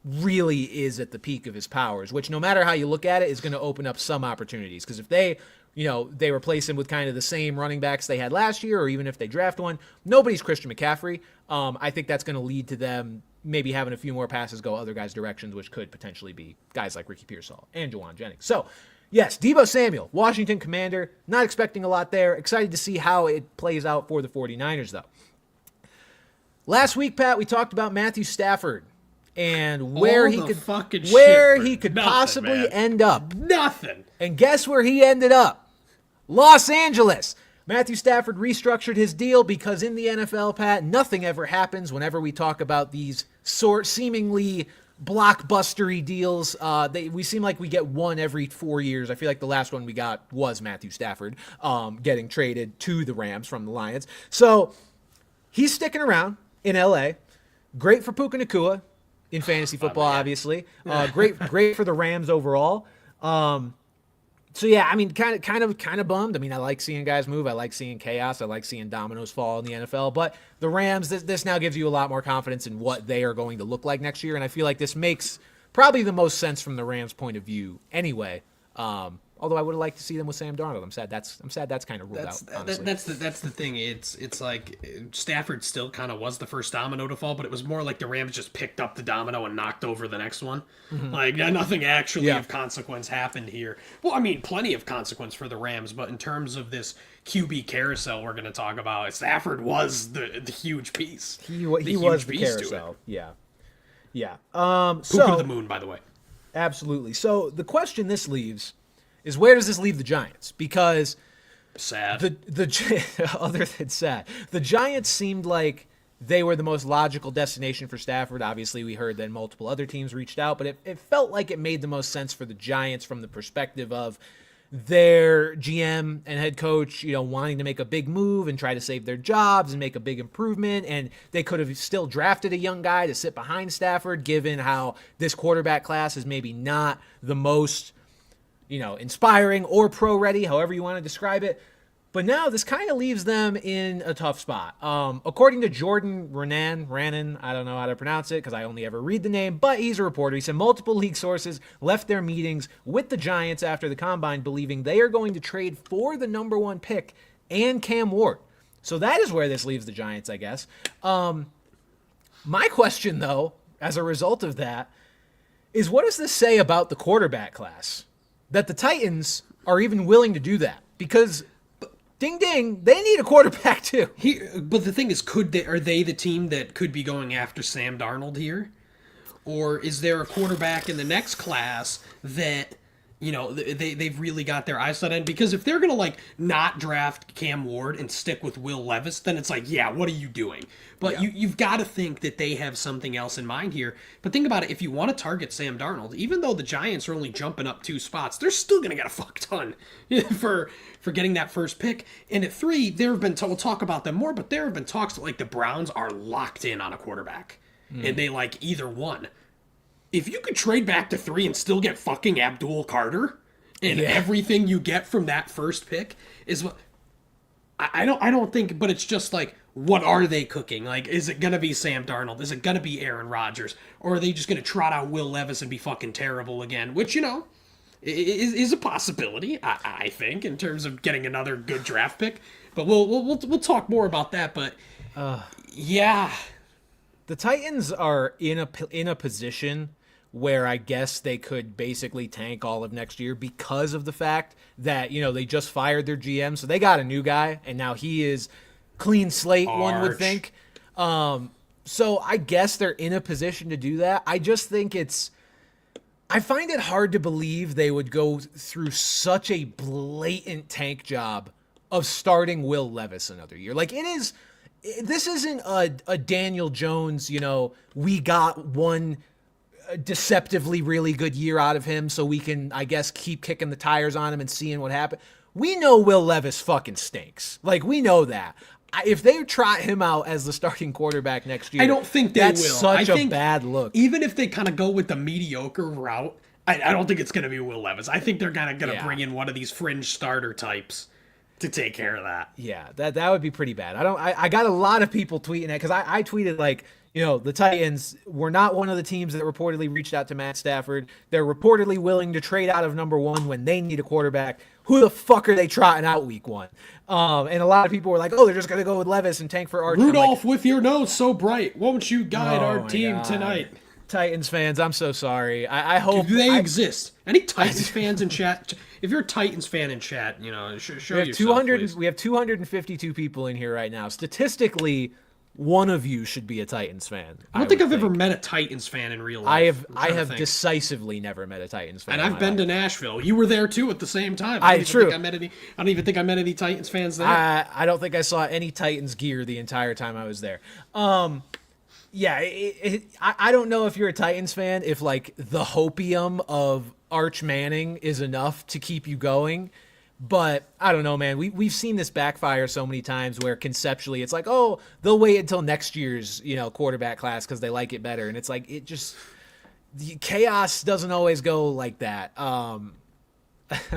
really is at the peak of his powers, which no matter how you look at it is going to open up some opportunities. Because if they replace him with kind of the same running backs they had last year, or even if they draft one, nobody's Christian McCaffrey. I think that's going to lead to them maybe having a few more passes go other guys' directions, which could potentially be guys like Ricky Pearsall and Jawan Jennings. So, yes, Deebo Samuel, Washington Commander, not expecting a lot there. Excited to see how it plays out for the 49ers, though. Last week, Pat, we talked about Matthew Stafford and where he could nothing, possibly man. end up. Nothing. And guess where he ended up? Los Angeles. Matthew Stafford restructured his deal because in the NFL, Pat, nothing ever happens whenever we talk about these seemingly blockbustery deals. We seem like we get one every 4 years. I feel like the last one we got was Matthew Stafford getting traded to the Rams from the Lions. So he's sticking around in LA. Great for Puka Nacua in fantasy football, obviously. Great for the Rams overall. So yeah, I mean, kind of bummed. I mean, I like seeing guys move. I like seeing chaos. I like seeing dominoes fall in the NFL. But the Rams, this now gives you a lot more confidence in what they are going to look like next year. And I feel like this makes probably the most sense from the Rams' point of view anyway. Although I would have liked to see them with Sam Darnold. I'm sad that's kind of ruled out. Honestly. That's the thing. It's like Stafford still kind of was the first domino to fall, but it was more like the Rams just picked up the domino and knocked over the next one. Mm-hmm. Like nothing actually of consequence happened here. Well, I mean, plenty of consequence for the Rams, but in terms of this QB carousel we're going to talk about, Stafford was the huge piece. He was the carousel. Yeah. Puka to the moon, by the way. Absolutely. So the question this leaves is, where does this leave the Giants? Because sad. Other than sad, the Giants seemed like they were the most logical destination for Stafford. Obviously, we heard that multiple other teams reached out, but it felt like it made the most sense for the Giants from the perspective of their GM and head coach, wanting to make a big move and try to save their jobs and make a big improvement. And they could have still drafted a young guy to sit behind Stafford, given how this quarterback class is maybe not the most inspiring or pro-ready, however you want to describe it. But now this kind of leaves them in a tough spot. According to Jordan Rannan, I don't know how to pronounce it because I only ever read the name, but he's a reporter. He said multiple league sources left their meetings with the Giants after the Combine believing they are going to trade for the number 1 pick and Cam Ward. So that is where this leaves the Giants, I guess. My question, though, as a result of that, is what does this say about the quarterback class? That the Titans are even willing to do that, because ding ding, they need a quarterback too. But the thing is, are they the team that could be going after Sam Darnold here? Or is there a quarterback in the next class that they've really got their eyes set on? Because if they're gonna not draft Cam Ward and stick with Will Levis, then it's what are you doing? But you've got to think that they have something else in mind here. But think about it: if you want to target Sam Darnold, even though the Giants are only jumping up 2 spots, they're still gonna get a fuck ton for getting that first pick. And at 3, there have been we'll talk about them more, but there have been talks that the Browns are locked in on a quarterback, and they either one. If you could trade back to 3 and still get fucking Abdul Carter, and everything you get from that first pick is what I don't think, but it's just what are they cooking? Is it gonna be Sam Darnold? Is it gonna be Aaron Rodgers? Or are they just gonna trot out Will Levis and be fucking terrible again? Which is a possibility, I think, in terms of getting another good draft pick. But we'll talk more about that. But yeah. The Titans are in a position where I guess they could basically tank all of next year because of the fact that, they just fired their GM. So they got a new guy, and now he is clean slate, one would think. So I guess they're in a position to do that. I just think I find it hard to believe they would go through such a blatant tank job of starting Will Levis another year. This isn't a Daniel Jones, we got one deceptively really good year out of him so we can, I guess, keep kicking the tires on him and seeing what happens. We know Will Levis fucking stinks. We know that. If they trot him out as the starting quarterback next year, I don't think they will. That's such a bad look. Even if they kind of go with the mediocre route, I don't think it's going to be Will Levis. I think they're kind of going to bring in one of these fringe starter types to take care of that. Yeah, that would be pretty bad. I got a lot of people tweeting it because I tweeted the Titans were not one of the teams that reportedly reached out to Matt Stafford. They're reportedly willing to trade out of number 1 when they need a quarterback. Who the fuck are they trotting out week 1? And a lot of people were like, they're just going to go with Levis and tank for Archer. Rudolph, with your nose so bright, won't you guide our team tonight? Titans fans, I'm so sorry. I hope they exist. Any Titans fans in chat? If you're a Titans fan in chat, show yourself, please. We have 252 people in here right now. Statistically, one of you should be a Titans fan. I don't think I've ever met a Titans fan in real life. life. I have decisively never met a Titans fan. And I've been to Nashville. You were there too at the same time. True. I don't even think I met any Titans fans there. I don't think I saw any Titans gear the entire time I was there. Yeah, I don't know if you're a Titans fan, if like the hopium of Arch Manning is enough to keep you going. But I don't know, man. We've seen this backfire so many times where conceptually it's like, oh, they'll wait until next year's quarterback class because they like it better, and it's like the chaos doesn't always go like that.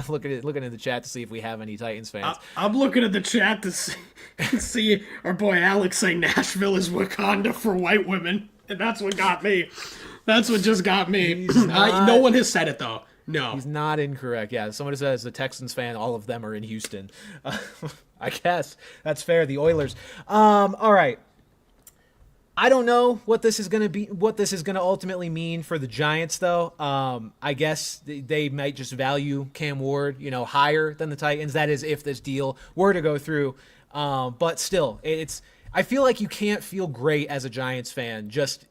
Looking at the chat to see if we have any Titans fans. I'm looking at the chat to see our boy Alex say Nashville is Wakanda for white women, and that's what got me. That's what just got me. No one has said it though. No. He's not incorrect. Yeah, someone says a Texans fan, all of them are in Houston. I guess that's fair. The Oilers. All right. I don't know what this is going to ultimately mean for the Giants, though. I guess they might just value Cam Ward, higher than the Titans. That is, if this deal were to go through. But still, I feel like you can't feel great as a Giants fan just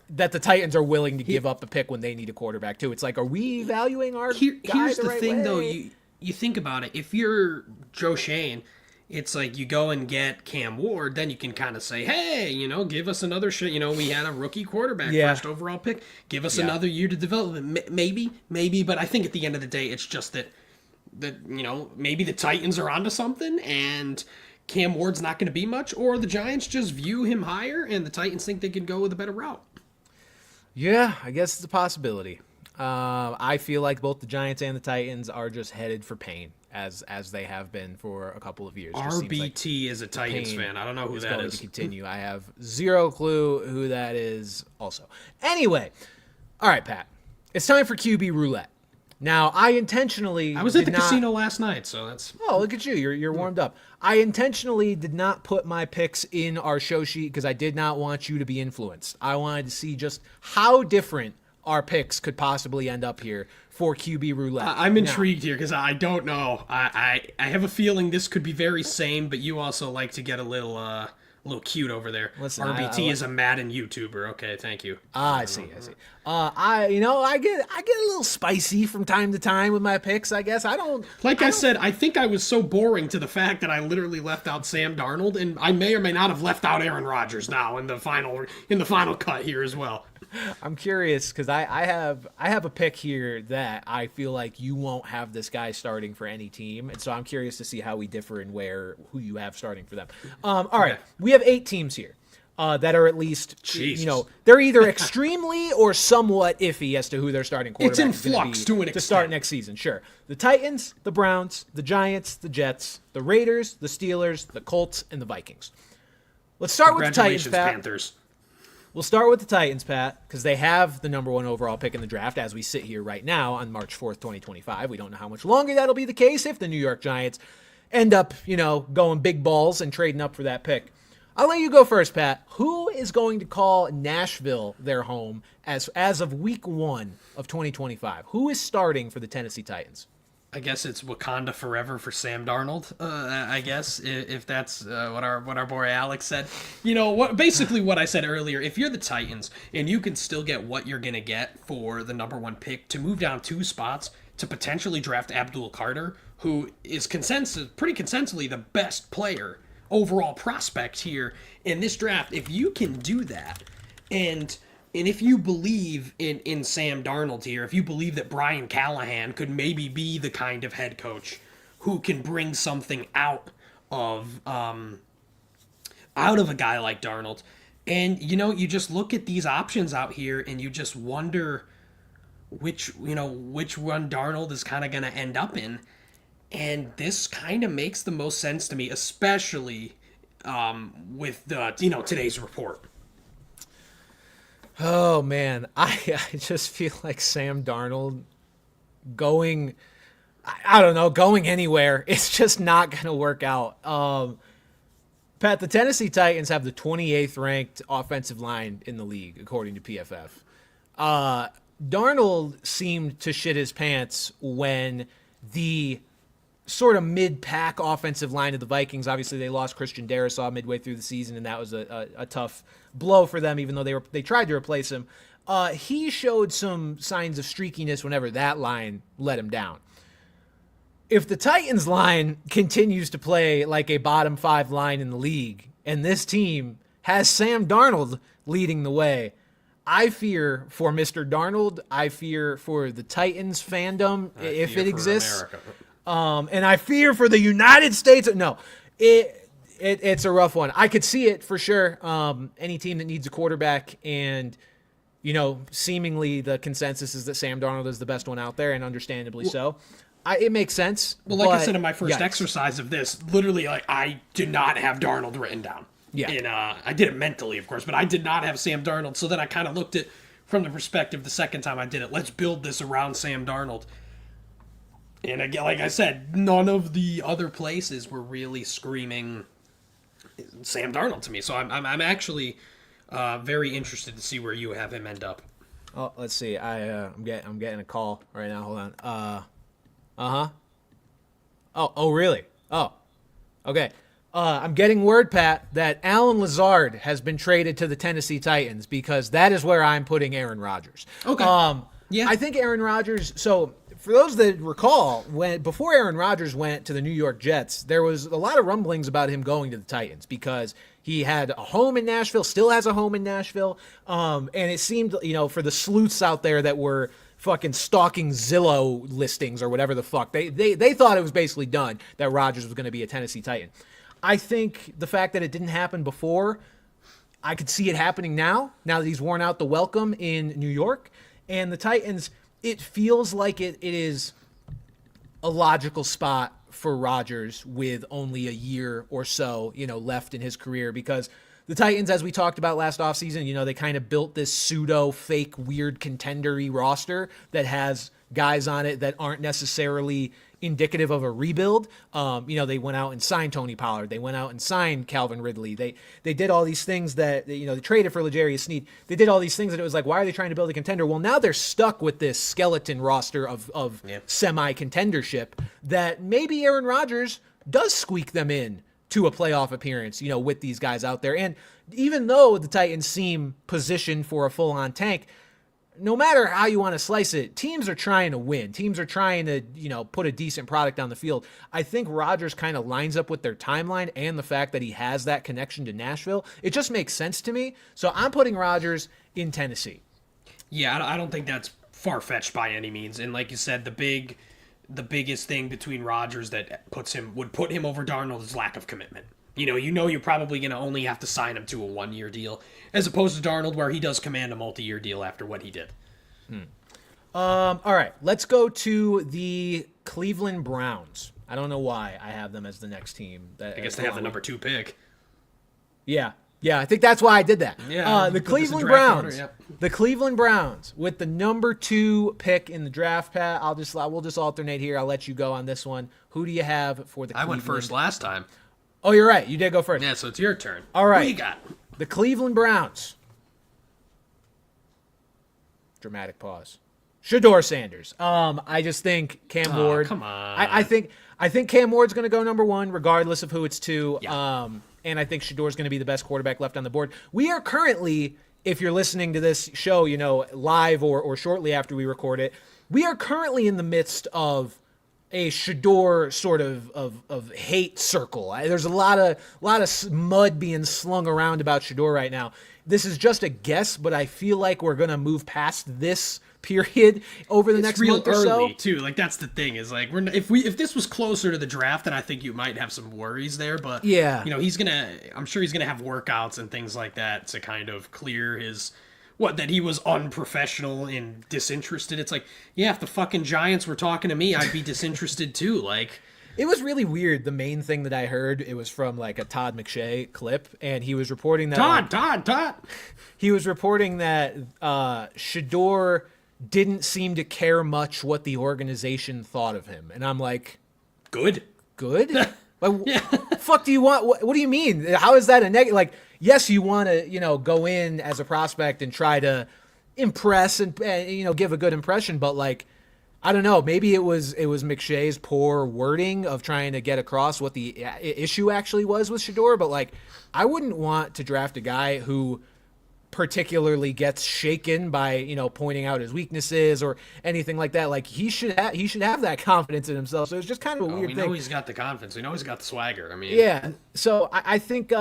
that the Titans are willing to give up a pick when they need a quarterback too. It's like, are we valuing our guy here's the right thing way? though, you think about it. If you're Joe Shane, it's like you go and get Cam Ward, then you can kind of say, hey, give us another shit. We had a rookie quarterback, first overall pick. Give us another year to develop. Maybe, but I think at the end of the day, it's just that maybe the Titans are onto something and Cam Ward's not going to be much, or the Giants just view him higher and the Titans think they could go with a better route. Yeah, I guess it's a possibility. I feel like both the Giants and the Titans are just headed for pain, as they have been for a couple of years. RBT is a Titans fan. I don't know who that is. To continue. I have zero clue who that is also. Anyway, all right, Pat. It's time for QB roulette. Now, I was at the casino last night, so that's... Oh, look at you. You're warmed up. I intentionally did not put my picks in our show sheet because I did not want you to be influenced. I wanted to see just how different our picks could possibly end up here for QB roulette. I'm intrigued here because I don't know. I have a feeling this could be very same, but you also like to get a little cute over there. Listen, RBT is a Madden YouTuber. Okay, thank you. I see. I get a little spicy from time to time with my picks. I guess I said, I think I was so boring to the fact that I literally left out Sam Darnold, and I may or may not have left out Aaron Rodgers now in the final cut here as well. I'm curious because I have a pick here that I feel like you won't have this guy starting for any team, and so I'm curious to see how we differ in who you have starting for them. All right, we have 8 teams here that are at least they're either extremely or somewhat iffy as to who their starting quarterback it's in flux to start next season. Sure, the Titans, the Browns, the Giants, the Jets, the Raiders, the Steelers, the Colts, and the Vikings. Let's start with the Titans, Pat. Panthers. We'll start with the Titans, Pat, because they have the number 1 overall pick in the draft as we sit here right now on March 4th, 2025. We don't know how much longer that'll be the case if the New York Giants end up, going big balls and trading up for that pick. I'll let you go first, Pat. Who is going to call Nashville their home as of week 1 of 2025? Who is starting for the Tennessee Titans? I guess it's Wakanda forever for Sam Darnold. I guess if that's what our boy Alex said. Basically what I said earlier. If you're the Titans and you can still get what you're gonna get for the number 1 pick to move down 2 spots to potentially draft Abdul Carter, who is pretty consensusly the best player overall prospect here in this draft. If you can do that, and if you believe in Sam Darnold here, if you believe that Brian Callahan could maybe be the kind of head coach who can bring something out of a guy like Darnold, and you just look at these options out here and you just wonder which one Darnold is kind of going to end up in. And this kind of makes the most sense to me, especially with today's report. Oh, man. I just feel like Sam Darnold going anywhere, it's just not going to work out. Pat, the Tennessee Titans have the 28th ranked offensive line in the league, according to PFF. Darnold seemed to shit his pants when the sort of mid-pack offensive line of the Vikings. Obviously, they lost Christian Darrisaw midway through the season, and that was a tough blow for them, even though they tried to replace him. He showed some signs of streakiness whenever that line let him down. If the Titans line continues to play like a bottom 5 line in the league, and this team has Sam Darnold leading the way, I fear for Mr. Darnold. I fear for the Titans fandom, if it exists. And I fear for the United States. No, it's a rough one. I could see it for sure. Any team that needs a quarterback, and seemingly the consensus is that Sam Darnold is the best one out there, and understandably so. It makes sense. Well, like I said in my first exercise of this, literally, I did not have Darnold written down. Yeah. And I did it mentally, of course, but I did not have Sam Darnold. So then I kind of looked at from the perspective the second time I did it. Let's build this around Sam Darnold. And again, like I said, none of the other places were really screaming Sam Darnold to me. So I'm actually very interested to see where you have him end up. Oh, let's see. I'm getting a call right now. Hold on. Oh, really? Oh, okay. I'm getting word, Pat, that Alan Lazard has been traded to the Tennessee Titans, because that is where I'm putting Aaron Rodgers. Okay. Yeah. I think Aaron Rodgers. So for those that recall, before Aaron Rodgers went to the New York Jets, there was a lot of rumblings about him going to the Titans because he had a home in Nashville, still has a home in Nashville, and it seemed, for the sleuths out there that were fucking stalking Zillow listings or whatever the fuck, they thought it was basically done that Rodgers was going to be a Tennessee Titan. I think the fact that it didn't happen before, I could see it happening now that he's worn out the welcome in New York. And the Titans, it feels like it is a logical spot for Rodgers with only a year or so, left in his career, because the Titans, as we talked about last offseason, they kind of built this pseudo fake weird contender-y roster that has guys on it that aren't necessarily indicative of a rebuild. They went out and signed Tony Pollard. They went out and signed Calvin Ridley. They did all these things that, they traded for L'Jarius Sneed. They did all these things that it was like, why are they trying to build a contender? Well, now they're stuck with this skeleton roster of semi-contendership that maybe Aaron Rodgers does squeak them in to a playoff appearance, with these guys out there. And even though the Titans seem positioned for a full-on tank, no matter how you want to slice it, teams are trying to win. Teams are trying to, put a decent product on the field. I think Rodgers kind of lines up with their timeline and the fact that he has that connection to Nashville. It just makes sense to me. So I'm putting Rodgers in Tennessee. Yeah, I don't think that's far-fetched by any means. And like you said, the biggest thing between Rodgers that would put him over Darnold is lack of commitment. You're probably going to only have to sign him to a 1-year deal, as opposed to Darnold, where he does command a multi-year deal after what he did. All right, let's go to the Cleveland Browns. I don't know why I have them as the next team. I guess they have the number 2 pick. Yeah, I think that's why I did that. Yeah, the Cleveland Browns. Order, The Cleveland Browns with the number 2 pick in the draft, Pat. We'll just alternate here. I'll let you go on this one. Who do you have for the Cleveland? I went first last time. Oh, you're right. You did go first. Yeah, so it's your turn. All right. What do you got? The Cleveland Browns. Dramatic pause. Shedeur Sanders. I just think Cam Ward. Come on. I think Cam Ward's going to go number 1, regardless of who it's to. Yeah. And I think Shedeur's going to be the best quarterback left on the board. We are currently, if you're listening to this show, live or shortly after we record it, we are currently in the midst of a Shedeur sort of hate circle. There's a lot of mud being slung around about Shedeur right now. This is just a guess, but I feel like we're gonna move past this period over the next month or so. Too. Like that's the thing is like if this was closer to the draft, then I think you might have some worries there. But yeah, I'm sure he's gonna have workouts and things like that to kind of clear his. That he was unprofessional and disinterested. It's like, yeah, if the fucking Giants were talking to me, I'd be disinterested too. Like, it was really weird. The main thing that I heard, it was from like a Todd McShay clip, and he was reporting that Todd. He was reporting that Shedeur didn't seem to care much what the organization thought of him, and I'm like, good. Like, fuck do you want? What do you mean? How is that a negative? Like, yes, you want to, go in as a prospect and try to impress and give a good impression, but like, I don't know. Maybe it was McShay's poor wording of trying to get across what the issue actually was with Shedeur. But like, I wouldn't want to draft a guy who particularly gets shaken by pointing out his weaknesses or anything like that. Like he should have that confidence in himself. So it's just kind of a weird thing. We know he's got the confidence. We know he's got the swagger. I mean, yeah. So I think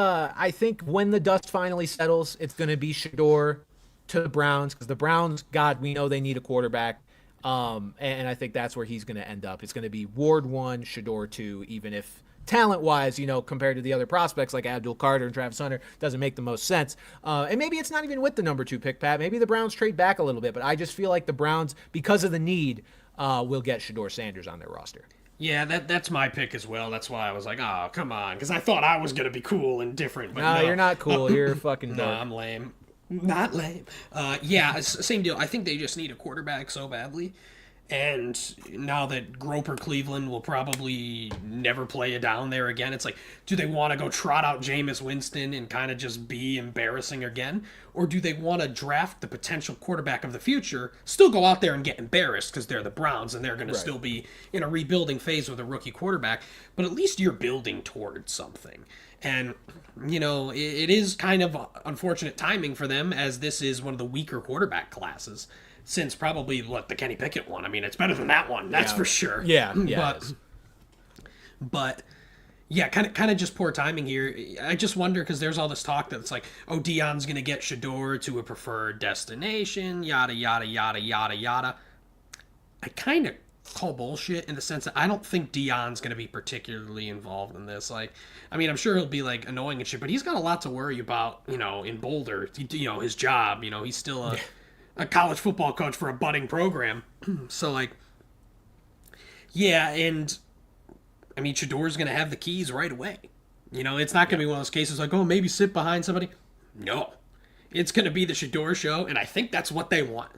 when the dust finally settles, it's going to be Shedeur to the Browns, because the Browns, God, we know they need a quarterback. And I think that's where he's going to end up. It's going to be Ward 1, Shedeur 2, even if talent-wise, compared to the other prospects like Abdul Carter and Travis Hunter, doesn't make the most sense. And maybe it's not even with the number 2 pick, Pat. Maybe the Browns trade back a little bit, but I just feel like the Browns, because of the need, will get Shedeur Sanders on their roster. Yeah, that's my pick as well. That's why I was like, oh, come on, because I thought I was going to be cool and different. But no, you're not cool. You're fucking No, dark. I'm lame. Not lame. Yeah, same deal. I think they just need a quarterback so badly. And now that Groper Cleveland will probably never play it down there again, it's like, do they want to go trot out Jameis Winston and kind of just be embarrassing again? Or do they want to draft the potential quarterback of the future, still go out there and get embarrassed because they're the Browns and they're going to still be in a rebuilding phase with a rookie quarterback, but at least you're building towards something. And, it is kind of unfortunate timing for them, as this is one of the weaker quarterback classes since probably the Kenny Pickett one. I mean, it's better than that one, that's for sure. Yeah. But yeah, kind of just poor timing here. I just wonder, because there's all this talk that it's like, oh, Deion's going to get Shedeur to a preferred destination, yada, yada, yada, yada, yada. I kind of call bullshit in the sense that I don't think Deion's going to be particularly involved in this. Like, I mean, I'm sure he'll be annoying and shit, but he's got a lot to worry about, in Boulder, his job, he's still a college football coach for a budding program. So yeah, and I mean, Shedeur's going to have the keys right away. It's not going to be one of those cases like, oh, maybe sit behind somebody. No. It's going to be the Shedeur show, and I think that's what they want.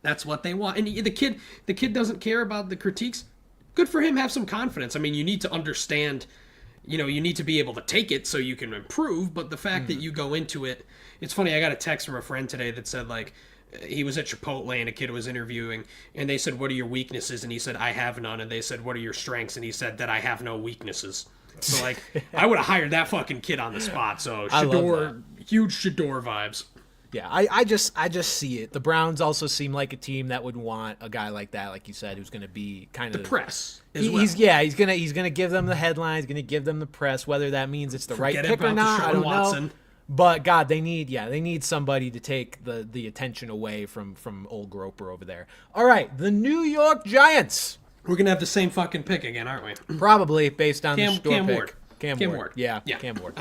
That's what they want. And the kid doesn't care about the critiques. Good for him. Have some confidence. I mean, you need to understand, you need to be able to take it so you can improve, but the fact that you go into it, it's funny, I got a text from a friend today that said, he was at Chipotle and a kid was interviewing, and they said, what are your weaknesses? And he said, I have none. And they said, what are your strengths? And he said that I have no weaknesses. So I would have hired that fucking kid on the spot. So Shedeur, huge Shedeur vibes. Yeah, I just see it. The Browns also seem like a team that would want a guy like that, like you said, who's going to be kind of the press. He's gonna give them the headlines, going to give them the press. Whether that means it's the right pick or not, I don't know. But God, they need somebody to take the attention away from old Groper over there. All right, the New York Giants. We're gonna have the same fucking pick again, aren't we? Probably based on the Shedeur Cam pick. Ward. Cam Ward. Yeah, Cam Ward.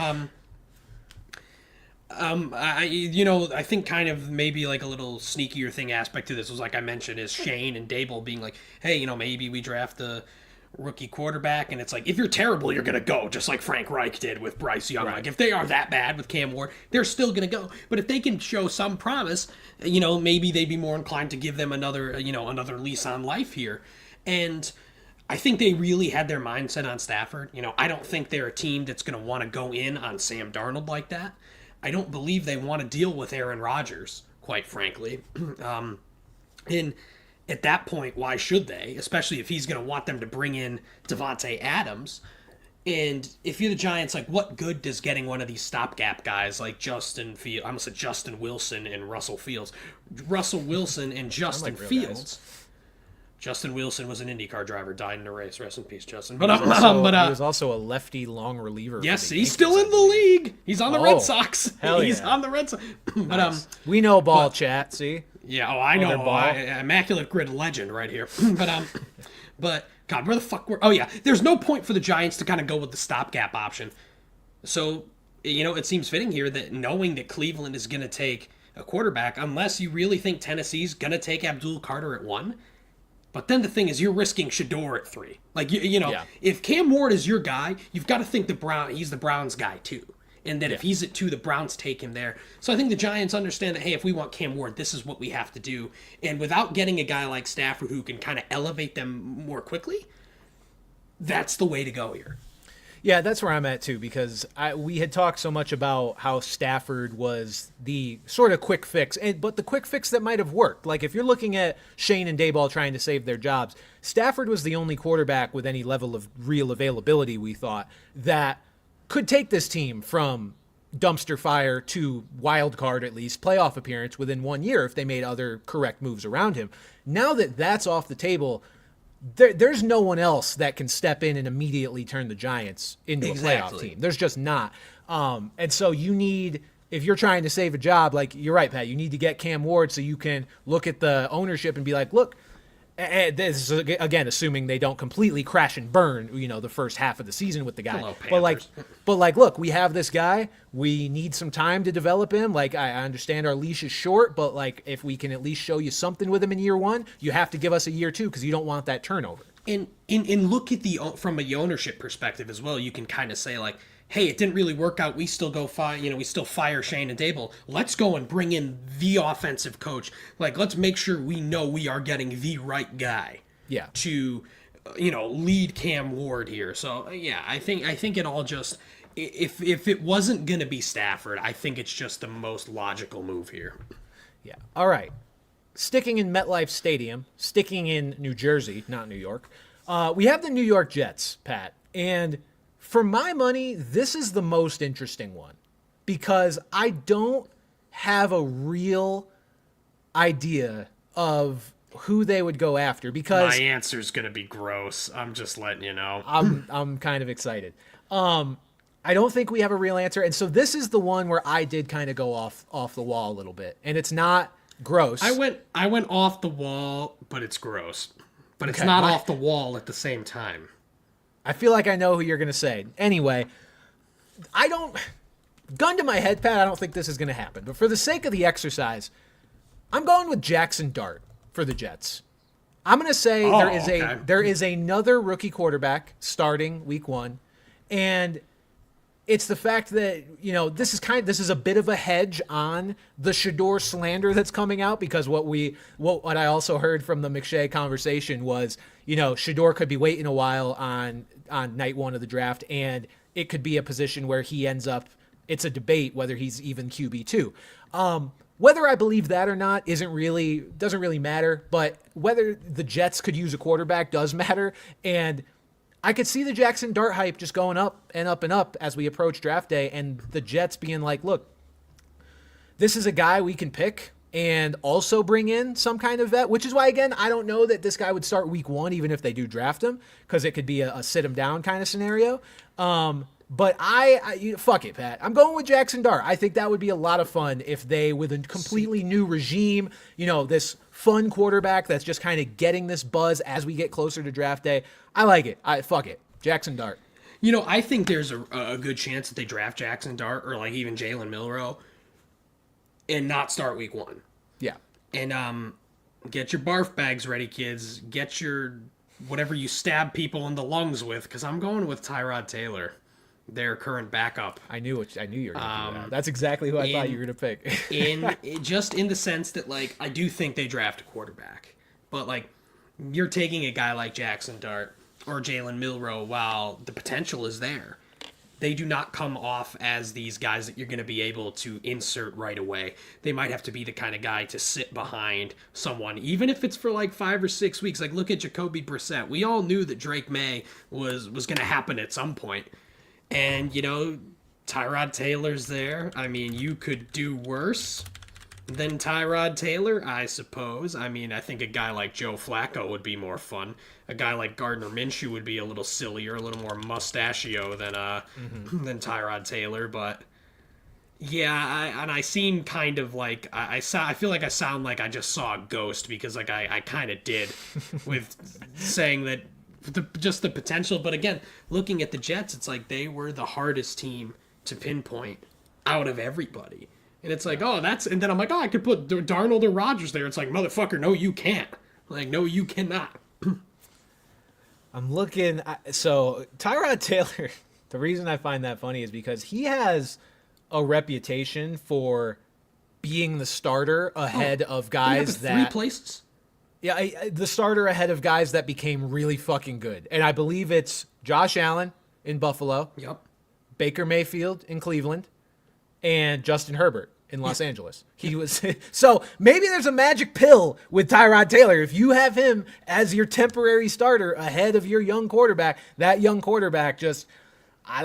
I think kind of maybe a little sneakier thing aspect to this was, like I mentioned, is Shane and Dable being like, hey, maybe we draft a rookie quarterback, and it's like, if you're terrible, you're gonna go, just like Frank Reich did with Bryce Young. Right. If they are that bad with Cam Ward, they're still gonna go. But if they can show some promise, maybe they'd be more inclined to give them another lease on life here. And I think they really had their mindset on Stafford. I don't think they're a team that's gonna want to go in on Sam Darnold like that. I don't believe they want to deal with Aaron Rodgers, quite frankly. And at that point, why should they? Especially if he's going to want them to bring in Davante Adams. And if you're the Giants, what good does getting one of these stopgap guys like Justin Wilson and Russell Fields? Russell Wilson and Justin Fields. Justin Wilson was an IndyCar driver, died in a race. Rest in peace, Justin. But he was also a lefty long reliever. Yes, he's still in the league. He's on the Red Sox. Hell he's yeah. on the Red Sox. But we know ball chat. See. Yeah. Oh, I know. Immaculate Grid legend right here. But God, where the fuck were? Oh yeah, there's no point for the Giants to kind of go with the stopgap option. So it seems fitting here that knowing that Cleveland is going to take a quarterback, unless you really think Tennessee's going to take Abdul Carter at 1. But then the thing is, you're risking Shedeur at 3. If Cam Ward is your guy, you've got to think he's the Browns guy too. And that if he's at 2, the Browns take him there. So I think the Giants understand that, hey, if we want Cam Ward, this is what we have to do. And without getting a guy like Stafford who can kind of elevate them more quickly, that's the way to go here. Yeah, that's where I'm at too, because we had talked so much about how Stafford was the sort of quick fix, but the quick fix that might have worked. Like if you're looking at Shane and Dayball trying to save their jobs, Stafford was the only quarterback with any level of real availability, we thought, that could take this team from dumpster fire to wild card, at least playoff appearance within 1 year if they made other correct moves around him. Now that that's off the table, there's no one else that can step in and immediately turn the Giants into a playoff team. There's just not. And so you need, if you're trying to save a job, like you're right, Pat, you need to get Cam Ward so you can look at the ownership and be like, look, this is again assuming they don't completely crash and burn, the first half of the season with the guy. Hello, but look, we have this guy. We need some time to develop him. Like I understand our leash is short, but like if we can at least show you something with him in year one, you have to give us a year two because you don't want that turnover. And look at from a ownership perspective as well. You can kind of say like, hey, it didn't really work out. We still we still fire Shane and Dable. Let's go and bring in the offensive coach. Like, let's make sure we know we are getting the right guy. Yeah. To, lead Cam Ward here. So yeah, I think it all just, if it wasn't gonna be Stafford, I think it's just the most logical move here. Yeah. All right. Sticking in MetLife Stadium, sticking in New Jersey, not New York. We have the New York Jets, Pat, and for my money, this is the most interesting one because I don't have a real idea of who they would go after because my answer's going to be gross. I'm just letting you know. I'm kind of excited. I don't think we have a real answer. And so this is the one where I did kind of go off the wall a little bit. And it's not gross. I went off the wall, but it's gross. But it's not off the wall at the same time. I feel like I know who you're going to say. Anyway, gun to my head, Pat, I don't think this is going to happen. But for the sake of the exercise, I'm going with Jackson Dart for the Jets. I'm going to say there is another rookie quarterback starting week one. And it's the fact that, this is a bit of a hedge on the Shador slander that's coming out because what I also heard from the McShay conversation was, Shador could be waiting a while on night one of the draft, and it could be a position where he ends up, it's a debate whether he's even QB2. Whether I believe that or not doesn't really matter, but whether the Jets could use a quarterback does matter, and I could see the Jackson Dart hype just going up and up and up as we approach draft day, and the Jets being like, look, this is a guy we can pick and also bring in some kind of vet, which is why, again, I don't know that this guy would start week one, even if they do draft him, because it could be a sit him down kind of scenario. But fuck it, Pat. I'm going with Jackson Dart. I think that would be a lot of fun if they, with a completely new regime, this fun quarterback that's just kind of getting this buzz as we get closer to draft day. I like it. Fuck it. Jackson Dart. I think there's a good chance that they draft Jackson Dart or like even Jalen Milroe and not start week one. Yeah. And get your barf bags ready, kids. Get your whatever you stab people in the lungs with, because I'm going with Tyrod Taylor, their current backup. I knew you were going to do that. That's exactly who I thought you were going to pick. Just in the sense that, like, I do think they draft a quarterback. But, like, you're taking a guy like Jackson Dart or Jalen Milroe while the potential is there. They do not come off as these guys that you're going to be able to insert right away. They might have to be the kind of guy to sit behind someone, even if it's for like 5 or 6 weeks. Like, look at Jacoby Brissett. We all knew that Drake May was going to happen at some point. And, Tyrod Taylor's there. I mean, you could do worse than Tyrod Taylor, I suppose. I mean, I think a guy like Joe Flacco would be more fun. A guy like Gardner Minshew would be a little sillier, a little more mustachio than Tyrod Taylor. But yeah, I seem kind of like I feel like I sound like I just saw a ghost because like I kind of did with saying that just the potential. But again, looking at the Jets, it's like they were the hardest team to pinpoint out of everybody. And it's like, and then I'm like, I could put Darnold or Rodgers there. It's like, motherfucker, no, you can't. Like, no, you cannot. I'm looking. So Tyrod Taylor, the reason I find that funny is because he has a reputation for being the starter ahead of guys that 3 places. Yeah, the starter ahead of guys that became really fucking good. And I believe it's Josh Allen, in Buffalo, Yep. Baker Mayfield in Cleveland, and Justin Herbert in Los Angeles. He was so maybe there's a magic pill with Tyrod Taylor. If you have him as your temporary starter ahead of your young quarterback, that young quarterback just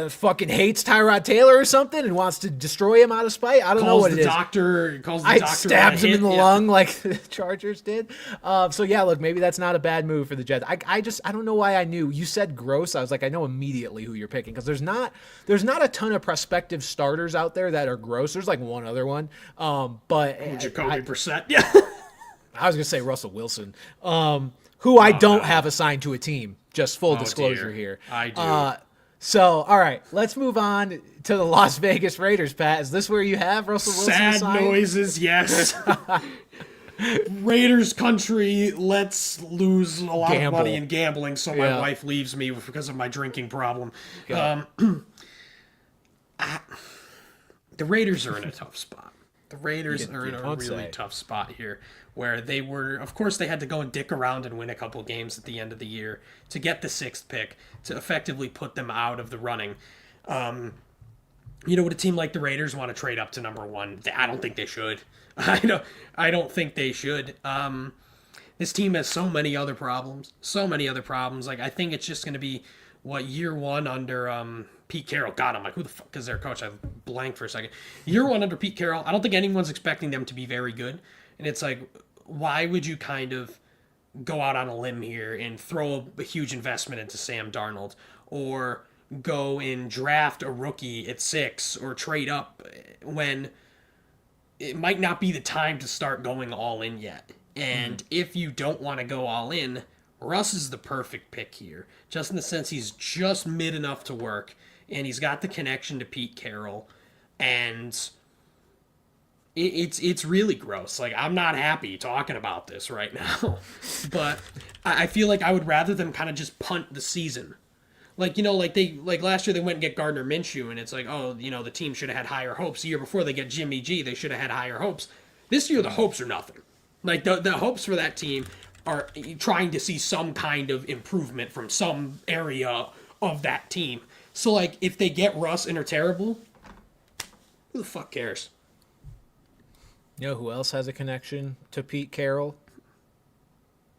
fucking hates Tyrod Taylor or something and wants to destroy him out of spite. I don't know what it is. Calls the doctor. Stabs him in the lung like the Chargers did. So yeah, look, maybe that's not a bad move for the Jets. I don't know why I knew. You said gross. I was like, I know immediately who you're picking because there's not a ton of prospective starters out there that are gross. There's like one other one, but Jacoby Brissett. Yeah. I was gonna say Russell Wilson, who I don't have assigned to a team. Just full disclosure here. I do. So, all right, let's move on to the Las Vegas Raiders, Pat. Is this where you have Russell Wilson Sad assigned? noises, yes. Raiders country, let's lose a lot of money in gambling so my wife leaves me because of my drinking problem. The Raiders are in a tough spot. The Raiders are in a really tough spot here where they were, of course, they had to go and dick around and win a couple games at the end of the year to get the 6th pick to effectively put them out of the running. Would a team like the Raiders want to trade up to number 1? I don't think they should. I don't think they should. This team has so many other problems. Like, I think it's just going to be, year 1 under Pete Carroll. God, I'm like, who the fuck is their coach? I blanked for a second. Year 1 under Pete Carroll, I don't think anyone's expecting them to be very good. And it's like, why would you kind of go out on a limb here and throw a huge investment into Sam Darnold or go and draft a rookie at 6 or trade up when it might not be the time to start going all in yet? And if you don't want to go all in, Russ is the perfect pick here, just in the sense he's just mid enough to work and he's got the connection to Pete Carroll, and it's really gross. Like, I'm not happy talking about this right now, but I feel like I would rather them kind of just punt the season. Like, like last year they went and get Gardner Minshew, and it's like, the team should have had higher hopes. The year before they get Jimmy G, they should have had higher hopes. This year the hopes are nothing. Like, the hopes for that team are trying to see some kind of improvement from some area of that team. So, like, if they get Russ and are terrible, who the fuck cares? You know who else has a connection to Pete Carroll?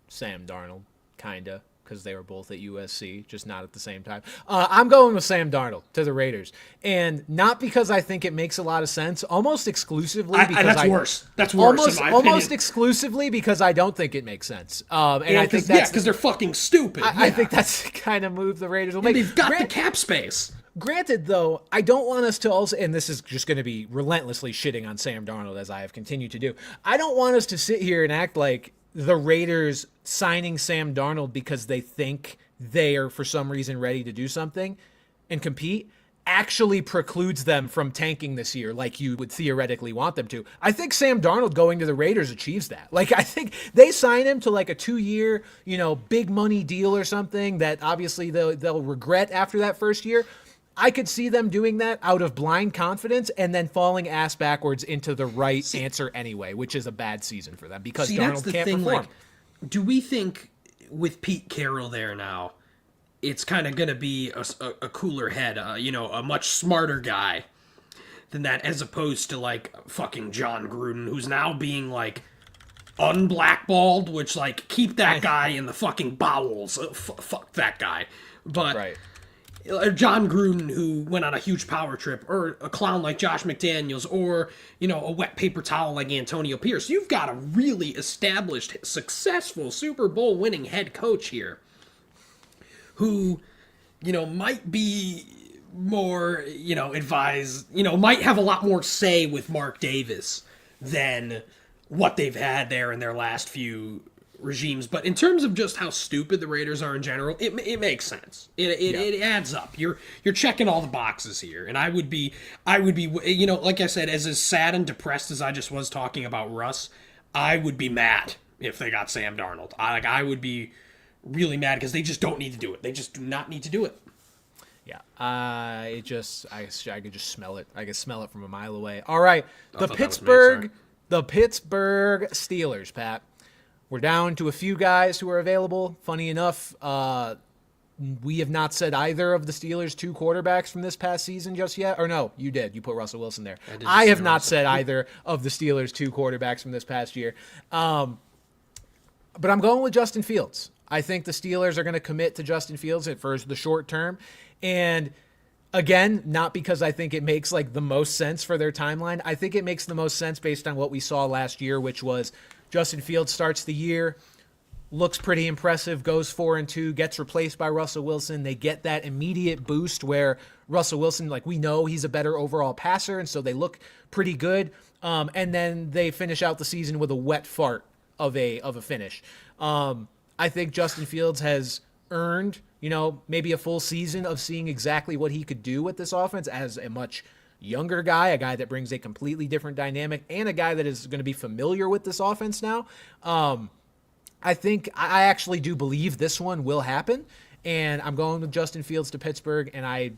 Sam Darnold, kinda, because they were both at USC, just not at the same time. I'm going with Sam Darnold to the Raiders, and not because I think it makes a lot of sense, almost exclusively because that's worse. That's worse, in my opinion. Almost exclusively because I don't think it makes sense. And I think because they're fucking stupid. I think that's the kind of move the Raiders will make. They've got the cap space. Granted, though, I don't want us to also, and this is just going to be relentlessly shitting on Sam Darnold as I have continued to do. I don't want us to sit here and act like the Raiders signing Sam Darnold because they think they are for some reason ready to do something and compete actually precludes them from tanking this year like you would theoretically want them to. I think Sam Darnold going to the Raiders achieves that. Like, I think they sign him to like a 2-year, big money deal or something that obviously they'll regret after that first year. I could see them doing that out of blind confidence and then falling ass backwards into the right answer anyway, which is a bad season for them because Darnold can't perform. Like, do we think with Pete Carroll there now, it's kind of going to be a cooler head, a much smarter guy than that, as opposed to like fucking John Gruden, who's now being like unblackballed, which like keep that guy in the fucking bowels. Fuck that guy. But right. John Gruden, who went on a huge power trip, or a clown like Josh McDaniels, or, a wet paper towel like Antonio Pierce. You've got a really established, successful Super Bowl winning head coach here who, might be more, might have a lot more say with Mark Davis than what they've had there in their last few regimes. But in terms of just how stupid the Raiders are in general, it makes sense. It adds up. You're checking all the boxes here, and I would be like I said, as sad and depressed as I just was talking about Russ, I would be mad if they got Sam Darnold. I would be really mad because they just don't need to do it. They just do not need to do it. Yeah, I could just smell it. I could smell it from a mile away. All right, the Pittsburgh Steelers, Pat. We're down to a few guys who are available. Funny enough, we have not said either of the Steelers' 2 quarterbacks from this past season just yet. Or no, you did. You put Russell Wilson there. I have not said either of the Steelers' 2 quarterbacks from this past year. But I'm going with Justin Fields. I think the Steelers are going to commit to Justin Fields for the short term. And again, not because I think it makes like the most sense for their timeline. I think it makes the most sense based on what we saw last year, which was Justin Fields starts the year, looks pretty impressive, goes 4-2, gets replaced by Russell Wilson. They get that immediate boost where Russell Wilson, like we know he's a better overall passer, and so they look pretty good. And then they finish out the season with a wet fart of a finish. I think Justin Fields has earned, maybe a full season of seeing exactly what he could do with this offense as a much younger guy, a guy that brings a completely different dynamic, and a guy that is going to be familiar with this offense now. I think I actually do believe this one will happen, and I'm going with Justin Fields to Pittsburgh, and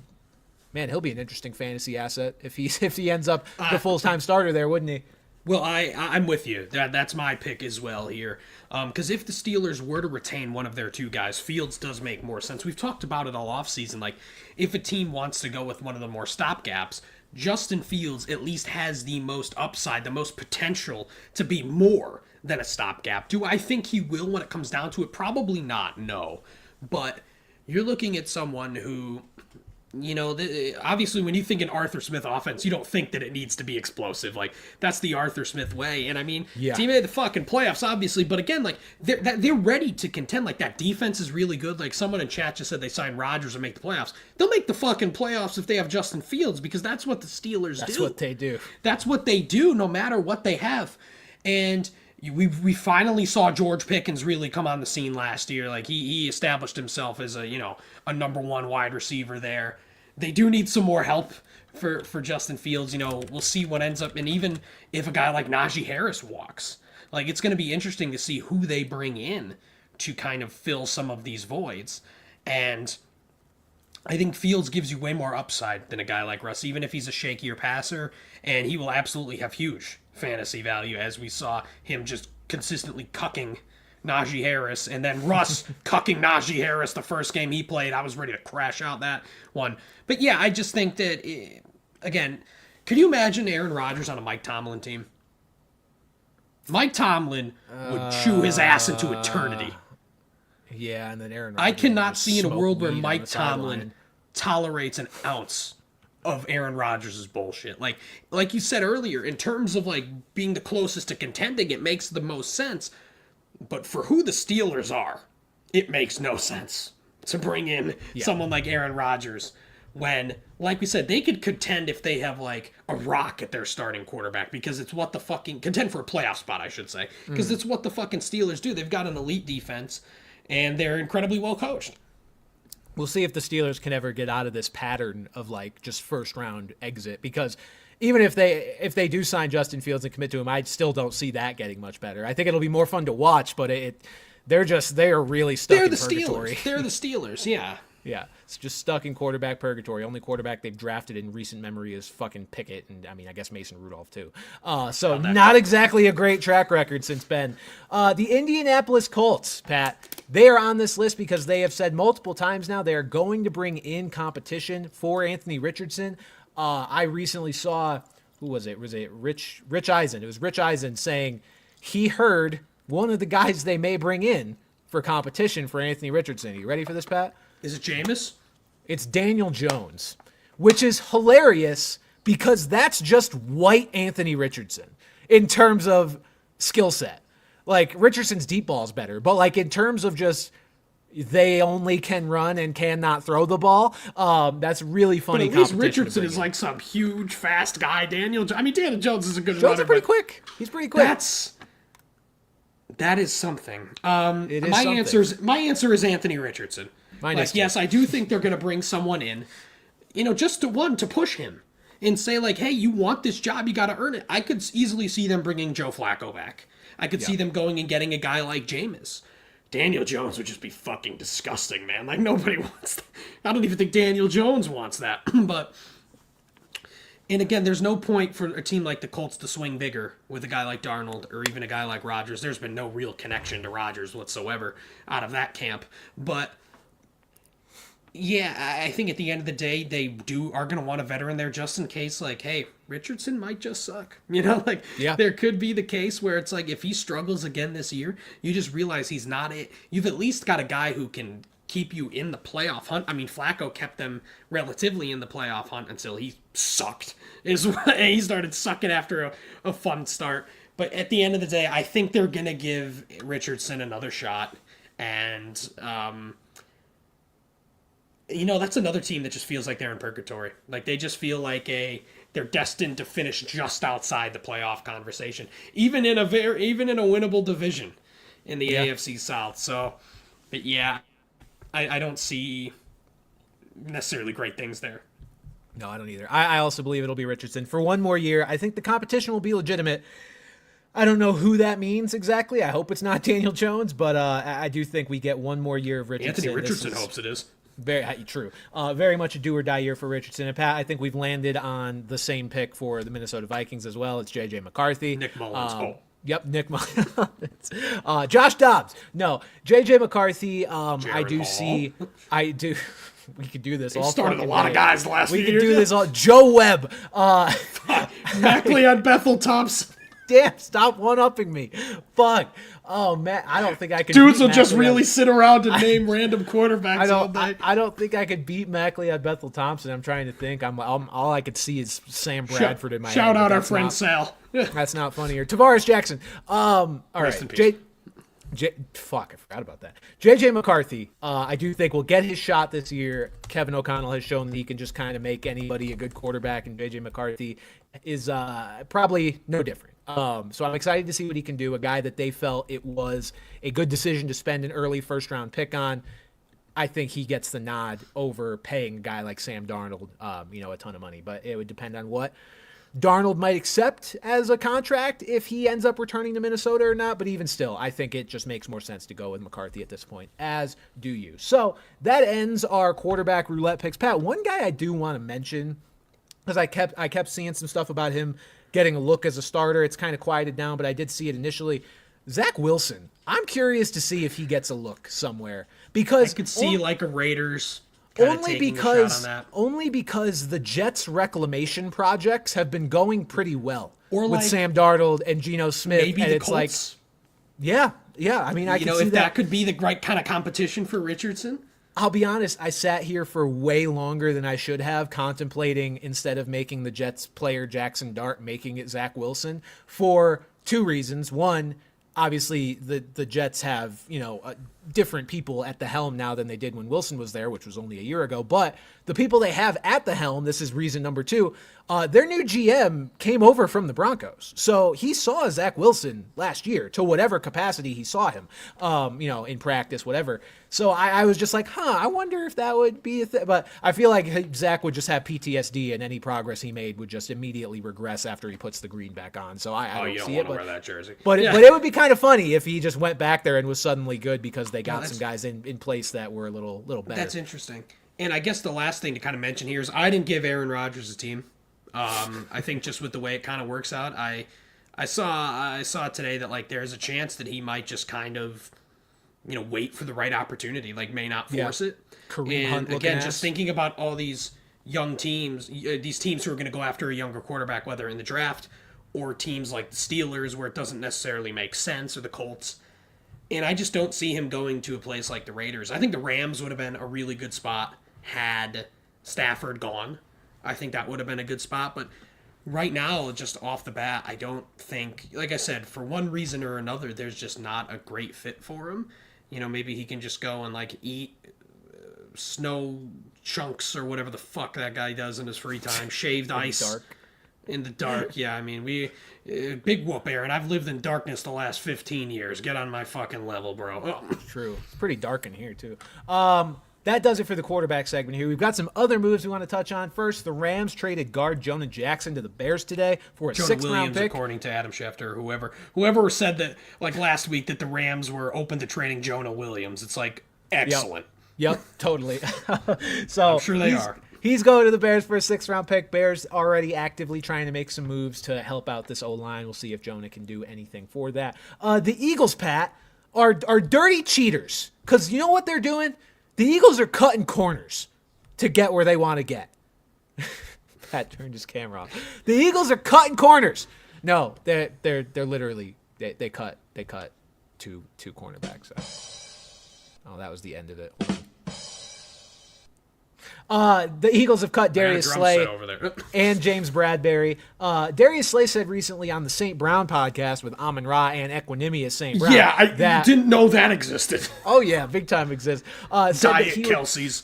he'll be an interesting fantasy asset if he ends up the full-time starter there, wouldn't he? Well, I'm with you. That's my pick as well here. Because if the Steelers were to retain one of their 2 guys, Fields does make more sense. We've talked about it all offseason. Like, if a team wants to go with one of the more stopgaps, Justin Fields at least has the most upside, the most potential to be more than a stopgap. Do I think he will when it comes down to it? Probably not, no. But you're looking at someone who... obviously when you think an Arthur Smith offense, you don't think that it needs to be explosive. Like, that's the Arthur Smith way. And I mean, team made the fucking playoffs, obviously. But again, like, they're ready to contend. Like, that defense is really good. Like, someone in chat just said they signed Rodgers and make the playoffs. They'll make the fucking playoffs if they have Justin Fields, because that's what the Steelers do. That's what they do. That's what they do, no matter what they have. And... We finally saw George Pickens really come on the scene last year. Like, he established himself as a number 1 wide receiver there. They do need some more help for Justin Fields. We'll see what ends up. And even if a guy like Najee Harris walks, like, it's going to be interesting to see who they bring in to kind of fill some of these voids. And I think Fields gives you way more upside than a guy like Russ, even if he's a shakier passer, and he will absolutely have huge fantasy value, as we saw him just consistently cucking Najee Harris, and then Russ cucking Najee Harris the first game he played. I was ready to crash out that one. But yeah, I just think that, again, could you imagine Aaron Rodgers on a Mike Tomlin team? Mike Tomlin would chew his ass into eternity. Yeah, and then Aaron Rodgers I cannot see in a world where Mike Tomlin tolerates an ounce of Aaron Rodgers' bullshit. Like you said earlier, in terms of like being the closest to contending, it makes the most sense. But for who the Steelers are, it makes no sense to bring in someone like Aaron Rodgers when, like we said, they could contend if they have like a rock at their starting quarterback, because it's what the fucking contend for a playoff spot, I should say, because it's what the fucking Steelers do. They've got an elite defense and they're incredibly well coached. We'll see if the Steelers can ever get out of this pattern of like just first round exit, because even if they do sign Justin Fields and commit to him, I still don't see that getting much better. I think it'll be more fun to watch, but they're really stuck in purgatory. They're the Steelers, yeah. Yeah, it's just stuck in quarterback purgatory. Only quarterback they've drafted in recent memory is fucking Pickett, and I mean, I guess Mason Rudolph too. So not exactly a great track record since Ben. The Indianapolis Colts, Pat, they are on this list because they have said multiple times now they are going to bring in competition for Anthony Richardson. I recently saw, who was it? Was it Rich Eisen? It was Rich Eisen saying he heard one of the guys they may bring in for competition for Anthony Richardson. Are you ready for this, Pat? Is it Jameis? It's Daniel Jones, which is hilarious because that's just white Anthony Richardson in terms of skill set. Like, Richardson's deep ball is better, but like in terms of just they only can run and cannot throw the ball, that's really funny. But at least Richardson is like some huge, fast guy. Daniel Jones is a good runner. Jones is pretty quick. He's pretty quick. That is something. My answer is Anthony Richardson. Yes, I do think they're going to bring someone in, just to push him and say like, hey, you want this job, you got to earn it. I could easily see them bringing Joe Flacco back. I could see them going and getting a guy like Jameis. Daniel Jones would just be fucking disgusting, man. Like, nobody wants that. I don't even think Daniel Jones wants that. And again, there's no point for a team like the Colts to swing bigger with a guy like Darnold or even a guy like Rodgers. There's been no real connection to Rodgers whatsoever out of that camp. But Yeah, I think at the end of the day, they are going to want a veteran there just in case, like, hey, Richardson might just suck. Like, there could be the case where it's like, if he struggles again this year, you just realize he's not it. You've at least got a guy who can keep you in the playoff hunt. I mean, Flacco kept them relatively in the playoff hunt until he sucked. He started sucking after a fun start. But at the end of the day, I think they're going to give Richardson another shot. And, that's another team that just feels like they're in purgatory. Like, they just feel like they're destined to finish just outside the playoff conversation, even in a winnable division in the AFC South. So, but yeah, I don't see necessarily great things there. No, I don't either. I also believe it'll be Richardson for one more year. I think the competition will be legitimate. I don't know who that means exactly. I hope it's not Daniel Jones, but I do think we get one more year of Richardson. Anthony Richardson hopes it is. Very true. Very much a do or die year for Richardson. And Pat, I think we've landed on the same pick for the Minnesota Vikings as well. It's J.J. McCarthy. Nick Mullins. Yep, Nick Mullins. Josh Dobbs. No, J.J. McCarthy. I do Hall. see. I do. We could do this. They all started a lot of guys last We few could years. do this all. Joe Webb. Mackley on Bethel Thompson. Damn! Stop one-upping me. Fuck. Oh man, I don't think I could. Dudes will just really sit around and name random quarterbacks all day. I don't think I could beat Mackley at Bethel Thompson. I'm trying to think. All I could see is Sam Bradford in my head. Shout out our friend Sal. That's not funny. Or Tavares Jackson. All Rest in right. peace. Fuck, I forgot about that. J.J. McCarthy, I do think will get his shot this year. Kevin O'Connell has shown that he can just kind of make anybody a good quarterback, and J.J. McCarthy is probably no different. So I'm excited to see what he can do. A guy that they felt it was a good decision to spend an early first-round pick on. I think he gets the nod over paying a guy like Sam Darnold, a ton of money. But it would depend on what Darnold might accept as a contract if he ends up returning to Minnesota or not. But even still, I think it just makes more sense to go with McCarthy at this point, as do you. So that ends our quarterback roulette picks. Pat, one guy I do want to mention, because I kept seeing some stuff about him getting a look as a starter. It's kind of quieted down, but I did see it initially. Zach Wilson. I'm curious to see if he gets a look somewhere, because I could see like a Raiders only because the Jets' reclamation projects have been going pretty well with Sam Darnold and Geno Smith, maybe and the it's Colts. Yeah. I mean, I can see if that could be the right kind of competition for Richardson. I'll be honest, I sat here for way longer than I should have, contemplating, instead of making the Jets player Jackson Dart, making it Zach Wilson, for two reasons. One, obviously the Jets have, different people at the helm now than they did when Wilson was there, which was only a year ago. But the people they have at the helm, this is reason number two, their new GM came over from the Broncos. So he saw Zach Wilson last year, to whatever capacity he saw him, in practice, whatever. So I was just like, I wonder if that would be a thing. But I feel like Zach would just have PTSD, and any progress he made would just immediately regress after he puts the green back on. So I don't you don't see want it. to wear that jersey. But it would be kind of funny if he just went back there and was suddenly good because they got some guys in place that were a little better. That's interesting. And I guess the last thing to kind of mention here is I didn't give Aaron Rodgers a team. I think just with the way it kind of works out, I saw today that like there's a chance that he might just kind of, wait for the right opportunity, like may not force it. Kareem Hunt again, just thinking about all these young teams, these teams who are going to go after a younger quarterback, whether in the draft or teams like the Steelers where it doesn't necessarily make sense, or the Colts. And I just don't see him going to a place like the Raiders. I think the Rams would have been a really good spot had Stafford gone. I think that would have been a good spot. But right now, just off the bat, I don't think, like I said, for one reason or another, there's just not a great fit for him. Maybe he can just go and like eat snow chunks or whatever the fuck that guy does in his free time. Shaved ice. In the dark. Yeah, I mean, big whoop, Aaron. I've lived in darkness the last 15 years. Get on my fucking level, bro. Oh. True. It's pretty dark in here, too. That does it for the quarterback segment here. We've got some other moves we want to touch on. First, the Rams traded guard Jonah Jackson to the Bears today for a sixth-round pick. According to Adam Schefter, whoever said that, like last week, that the Rams were open to trading Jonah Williams. It's like, excellent. Yep, totally. So I'm sure they are. He's going to the Bears for a sixth-round pick. Bears already actively trying to make some moves to help out this O-line. We'll see if Jonah can do anything for that. The Eagles, Pat, are dirty cheaters. Because you know what they're doing? The Eagles are cutting corners. to get where they want to get. Pat turned his camera off. The Eagles are cutting corners. No, they're literally they cut two cornerbacks. Oh, that was the end of it. The Eagles have cut Darius Slay and James Bradbury. Darius Slay said recently on the St. Brown podcast with Amon Ra and Equanimous St. Brown. Yeah, I didn't know that existed. Oh, yeah, big time exists. Diet Kelsey's.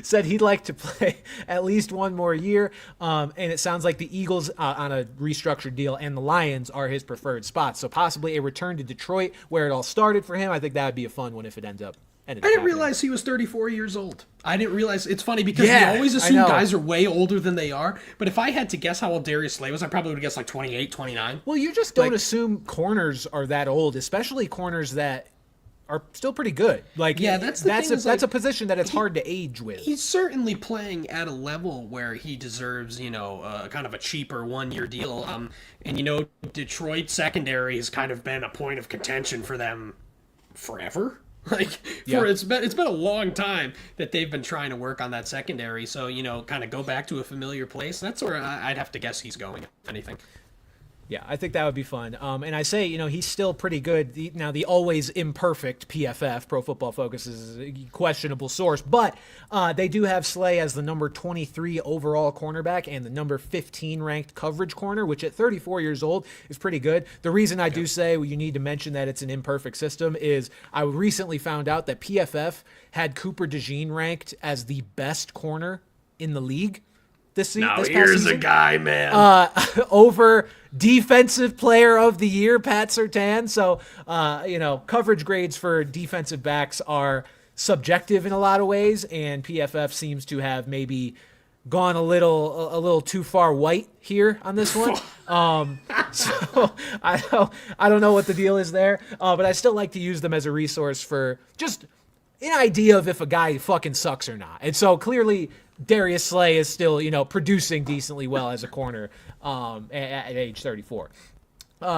Said he'd like to play at least one more year. And it sounds like the Eagles on a restructured deal and the Lions are his preferred spots. So possibly a return to Detroit where it all started for him. I think that would be a fun one if it ends up. I didn't realize he was 34 years old. I didn't realize. It's funny because we always assume guys are way older than they are. But if I had to guess how old Darius Slay was, I probably would guess like 28, 29. Well, you just don't assume corners are that old, especially corners that are still pretty good. Like, yeah, that's a position that it's hard to age with. He's certainly playing at a level where he deserves, kind of a cheaper 1-year deal. And Detroit secondary has kind of been a point of contention for them forever. It's been a long time that they've been trying to work on that secondary. So, kind of go back to a familiar place. That's where I'd have to guess he's going, if anything. Yeah, I think that would be fun. And I say, he's still pretty good. Now, the always imperfect PFF, Pro Football Focus, is a questionable source. But they do have Slay as the number 23 overall cornerback and the number 15 ranked coverage corner, which at 34 years old is pretty good. The reason I do say you need to mention that it's an imperfect system is I recently found out that PFF had Cooper DeJean ranked as the best corner in the league. This here's season. A guy, man. Over defensive player of the year, Pat Surtain. So, coverage grades for defensive backs are subjective in a lot of ways, and PFF seems to have maybe gone a little too far white here on this one. So I don't know what the deal is there, but I still like to use them as a resource for just an idea of if a guy fucking sucks or not. And so clearly Darius Slay is still, producing decently well as a corner at age 34.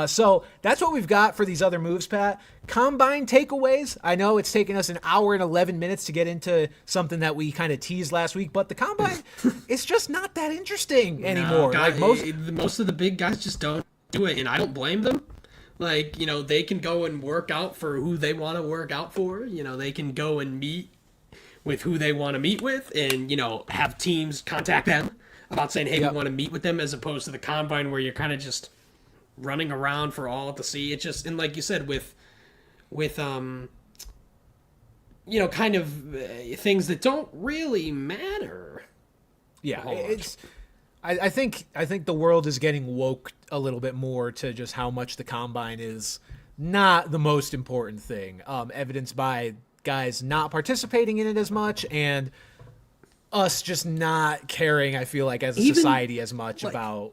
So that's what we've got for these other moves, Pat. Combine takeaways. I know it's taken us an hour and 11 minutes to get into something that we kind of teased last week, but the combine, it's just not that interesting anymore. Most of the big guys just don't do it, and I don't blame them. They can go and work out for who they want to work out for. They can go and meet with who they want to meet with and, have teams contact them about saying, hey, we want to meet with them, as opposed to the combine where you're kind of just running around for all to see. It's just, and like you said, with kind of things that don't really matter. Yeah, I think the world is getting woke a little bit more to just how much the combine is not the most important thing, evidenced by guys not participating in it as much and us just not caring, I feel like, as a society as much about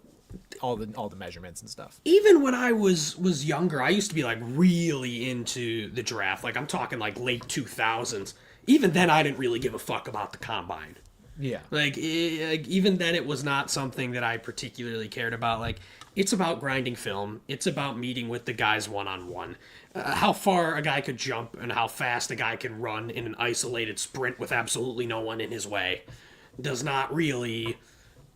all the measurements and stuff. Even when I was younger, I used to be really into the draft. I'm talking late 2000s. Even then, I didn't really give a fuck about the combine. Yeah. Even then, it was not something that I particularly cared about. It's about grinding film. It's about meeting with the guys one-on-one. How far a guy could jump and how fast a guy can run in an isolated sprint with absolutely no one in his way does not really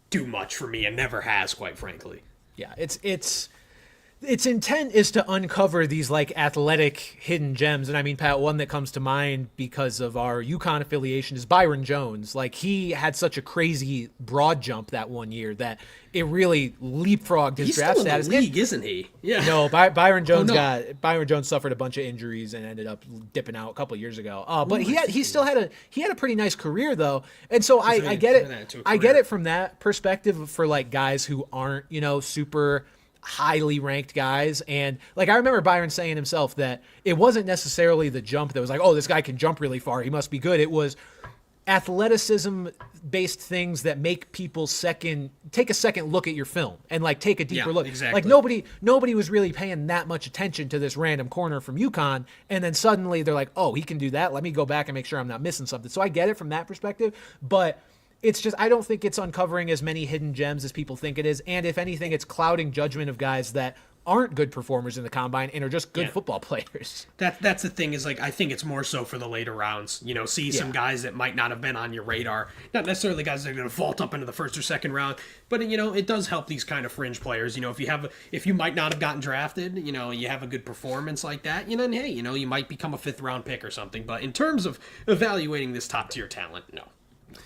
do much for me, and never has, quite frankly. Yeah, its intent is to uncover these athletic hidden gems. And I mean, Pat, one that comes to mind because of our UConn affiliation is Byron Jones. He had such a crazy broad jump that one year that it really leapfrogged his draft status. He's still in the league, isn't he? Yeah. No, Byron Jones suffered a bunch of injuries and ended up dipping out a couple of years ago. But he still had a pretty nice career though. And so I get it. I get it from that perspective for guys who aren't, super highly ranked guys. And I remember Byron saying himself that it wasn't necessarily the jump that was oh, this guy can jump really far, he must be good. It was athleticism based things that make people take a second look at your film and take a deeper look. Exactly. Nobody was really paying that much attention to this random corner from UConn, and then suddenly they're oh, he can do that, let me go back and make sure I'm not missing something. So I get it from that perspective, but it's just, I don't think it's uncovering as many hidden gems as people think it is. And if anything, it's clouding judgment of guys that aren't good performers in the combine and are just good football players. That's the thing, is like, I think it's more so for the later rounds. See some guys that might not have been on your radar, not necessarily guys that are going to vault up into the first or second round, but it does help these kind of fringe players. If you might not have gotten drafted, you have a good performance like that, then hey, you might become a 5th round pick or something. But in terms of evaluating this top tier talent, no.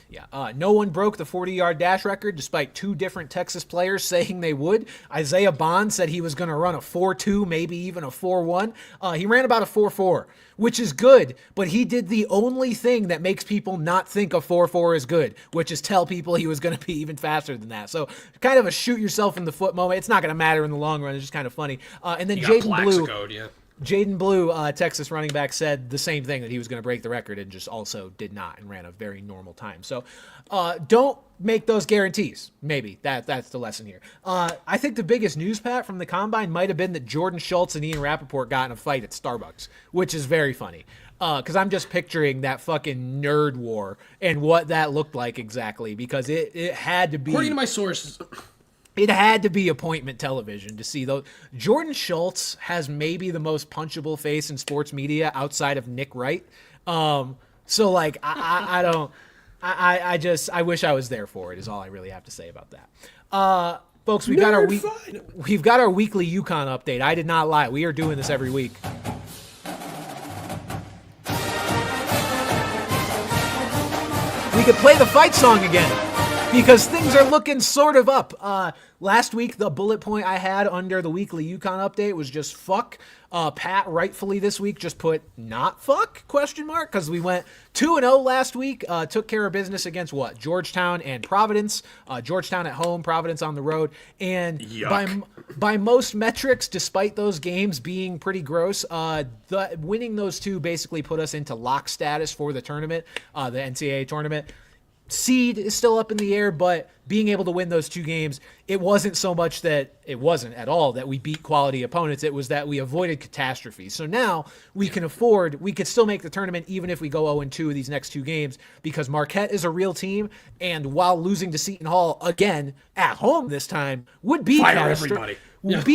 Yeah, no one broke the 40-yard dash record despite 2 different Texas players saying they would. Isaiah Bond said he was going to run a 4.2, maybe even a 4.1. He ran about a 4.4, which is good, but he did the only thing that makes people not think a 4.4 is good, which is tell people he was going to be even faster than that. So kind of a shoot yourself in the foot moment. It's not going to matter in the long run. It's just kind of funny. And then Jaden Blue, Texas running back, said the same thing, that he was going to break the record and just also did not and ran a very normal time. So don't make those guarantees. Maybe that's the lesson here. I think the biggest news, Pat, from the combine might have been that Jordan Schultz and Ian Rappaport got in a fight at Starbucks, which is very funny. Because I'm just picturing that fucking nerd war and what that looked like exactly, because it had to be. According to my sources, it had to be appointment television to see those. Jordan Schultz has maybe the most punchable face in sports media outside of Nick Wright. So like, I wish I was there for it, is all I really have to say about that. Folks, we've got our weekly UConn update. I did not lie. We are doing this every week. We could play the fight song again, because things are looking sort of up. Last week, the bullet point I had under the weekly UConn update was just fuck. Pat rightfully this week just put not fuck, ? Because we went 2-0 last week. Took care of business against what? Georgetown and Providence. Georgetown at home, Providence on the road. And by most metrics, despite those games being pretty gross, winning those 2 basically put us into lock status for the tournament, the NCAA tournament. Seed is still up in the air, but being able to win those 2 games, it wasn't so much that it wasn't at all that we beat quality opponents. It was that we avoided catastrophe. So now we could still make the tournament even if we go 0-2 these next 2 games, because Marquette is a real team. And while losing to Seton Hall again at home this time would be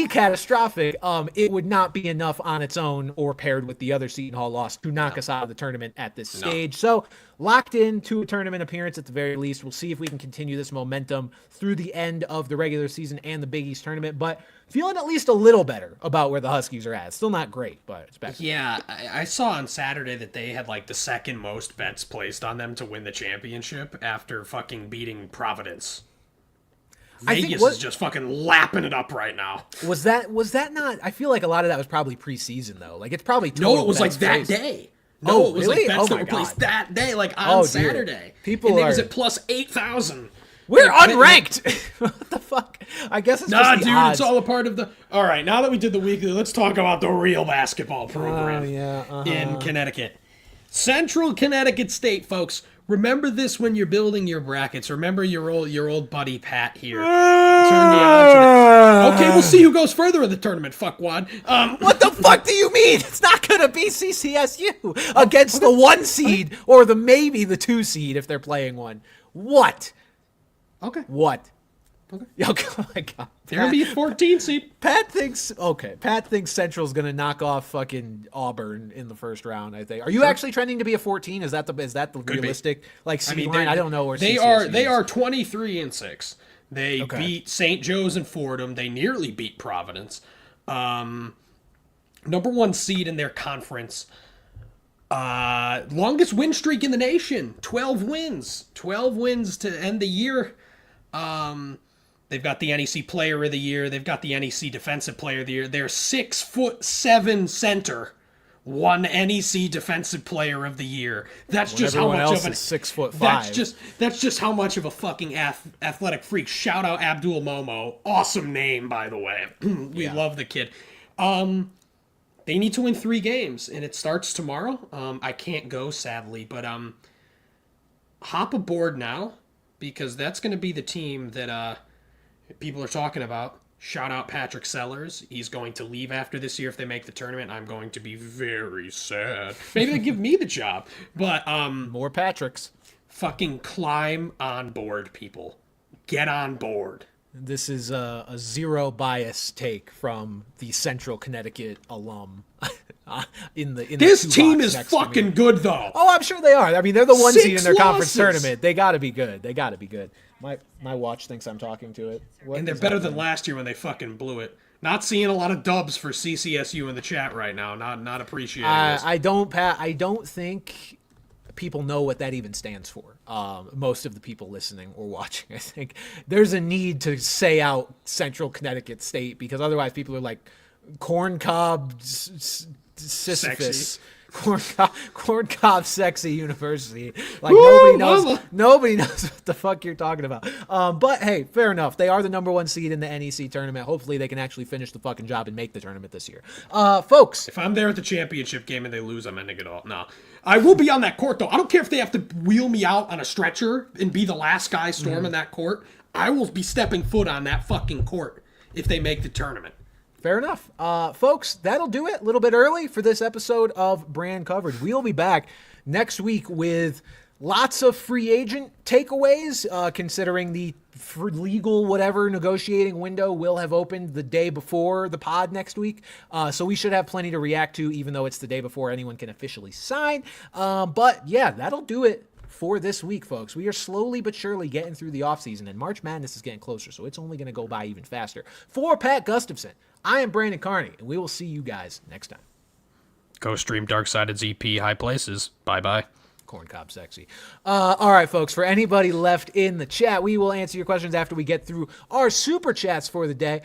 catastrophic. It would not be enough on its own or paired with the other Seton Hall loss to knock us out of the tournament at this stage. So locked in to a tournament appearance at the very least. We'll see if we can continue this momentum through the end of the regular season and the Big East tournament, but feeling at least a little better about where the Huskies are at. Still not great, but it's better. Yeah, I saw on Saturday that they had like the 2nd most bets placed on them to win the championship after fucking beating Providence. Vegas is just fucking lapping it up right now. Was that not? I feel like a lot of that was probably preseason though. Like it's probably no. It was like that day. No, it was really? like bets that were placed that day, like on Saturday. People was at plus 8,000. We're unranked. What the fuck? I guess it's just the odds. It's all a part of the. All right, now that we did the weekly, let's talk about the real basketball program in Connecticut. Central Connecticut State, folks. Remember this when you're building your brackets. Remember your old buddy Pat here. Turn the odds. Okay, we'll see who goes further in the tournament, fuckwad. What the fuck do you mean? It's not going to be CCSU against the 1 seed or maybe the 2 seed if they're playing one. What? Okay. What? Okay. Oh my God. They're going to be a 14 seed. Pat thinks Central's going to knock off fucking Auburn in the first round, I think. Are you actually trending to be a 14? Is that the realistic seed line? I don't know where they are. They are 23-6. They beat St. Joe's and Fordham. They nearly beat Providence. Number 1 seed in their conference. Longest win streak in the nation. 12 wins. 12 wins to end the year. They've got the NEC Player of the Year. They've got the NEC Defensive Player of the Year. Their 6'7" center won NEC Defensive Player of the Year. That's just how much of an 6'5". That's just how much of a fucking athletic freak. Shout out Abdul Momo. Awesome name, by the way. We love the kid. They need to win 3 games, and it starts tomorrow. I can't go, sadly, but hop aboard now, because that's going to be the team that people are talking about. Shout out Patrick Sellers. He's going to leave after this year if they make the tournament. I'm going to be very sad. Maybe they give me the job. But more Patricks. Fucking climb on board, people. Get on board. This is a zero bias take from the Central Connecticut alum. This team is fucking good, though. Oh, I'm sure they are. I mean, they're the one seed in their conference 6 tournament. They got to be good. They got to be good. My watch thinks I'm talking to it. And they're better than last year when they fucking blew it. Not seeing a lot of dubs for CCSU in the chat right now. Not appreciating this. I don't think people know what that even stands for. Most of the people listening or watching, I think there's a need to say out Central Connecticut State, because otherwise people are like corn cob Sisyphus. Corn cob sexy university. Like nobody knows what the fuck you're talking about. But hey, fair enough. They are the number 1 seed in the NEC tournament. Hopefully they can actually finish the fucking job and make the tournament this year. Folks. If I'm there at the championship game and they lose, I'm ending it all. No. I will be on that court, though. I don't care if they have to wheel me out on a stretcher and be the last guy storming that court. I will be stepping foot on that fucking court if they make the tournament. Fair enough. Folks, that'll do it. A little bit early for this episode of Brand Coverage. We'll be back next week with lots of free agent takeaways, considering the legal whatever negotiating window will have opened the day before the pod next week. So we should have plenty to react to, even though it's the day before anyone can officially sign. But yeah, that'll do it for this week, folks. We are slowly but surely getting through the offseason, and March Madness is getting closer, so it's only going to go by even faster. For Pat Gustafson, I am Brandon Carney, and we will see you guys next time. Go stream Darksided's EP High Places. Bye-bye. Corn cob sexy. All right, folks, for anybody left in the chat, we will answer your questions after we get through our super chats for the day.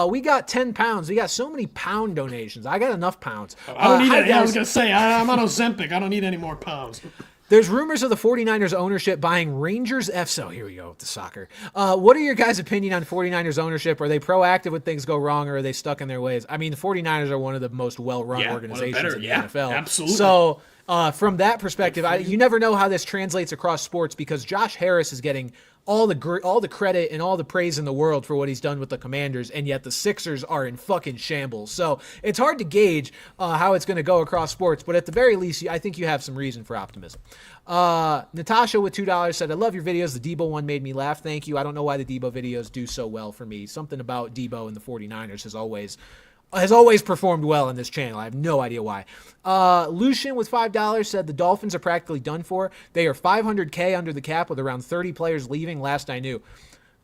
We got 10 pounds. We got so many pound donations. I got enough pounds. I don't need any. I was going to say, I'm on Ozempic. I don't need any more pounds. There's rumors of the 49ers ownership buying Rangers So here we go with the soccer. What are your guys' opinion on 49ers ownership? Are they proactive when things go wrong, or are they stuck in their ways? I mean, the 49ers are one of the most well-run organizations in the NFL. Absolutely. So from that perspective, you never know how this translates across sports, because Josh Harris is getting all the credit and all the praise in the world for what he's done with the Commanders, and yet the Sixers are in fucking shambles. So it's hard to gauge how it's going to go across sports, but at the very least, I think you have some reason for optimism. Natasha with $2 said, I love your videos. The Deebo one made me laugh. Thank you. I don't know why the Deebo videos do so well for me. Something about Deebo and the 49ers has always performed well on this channel. I have no idea why. Lucian with $5 said the Dolphins are practically done for. They are $500K under the cap with around 30 players leaving last I knew.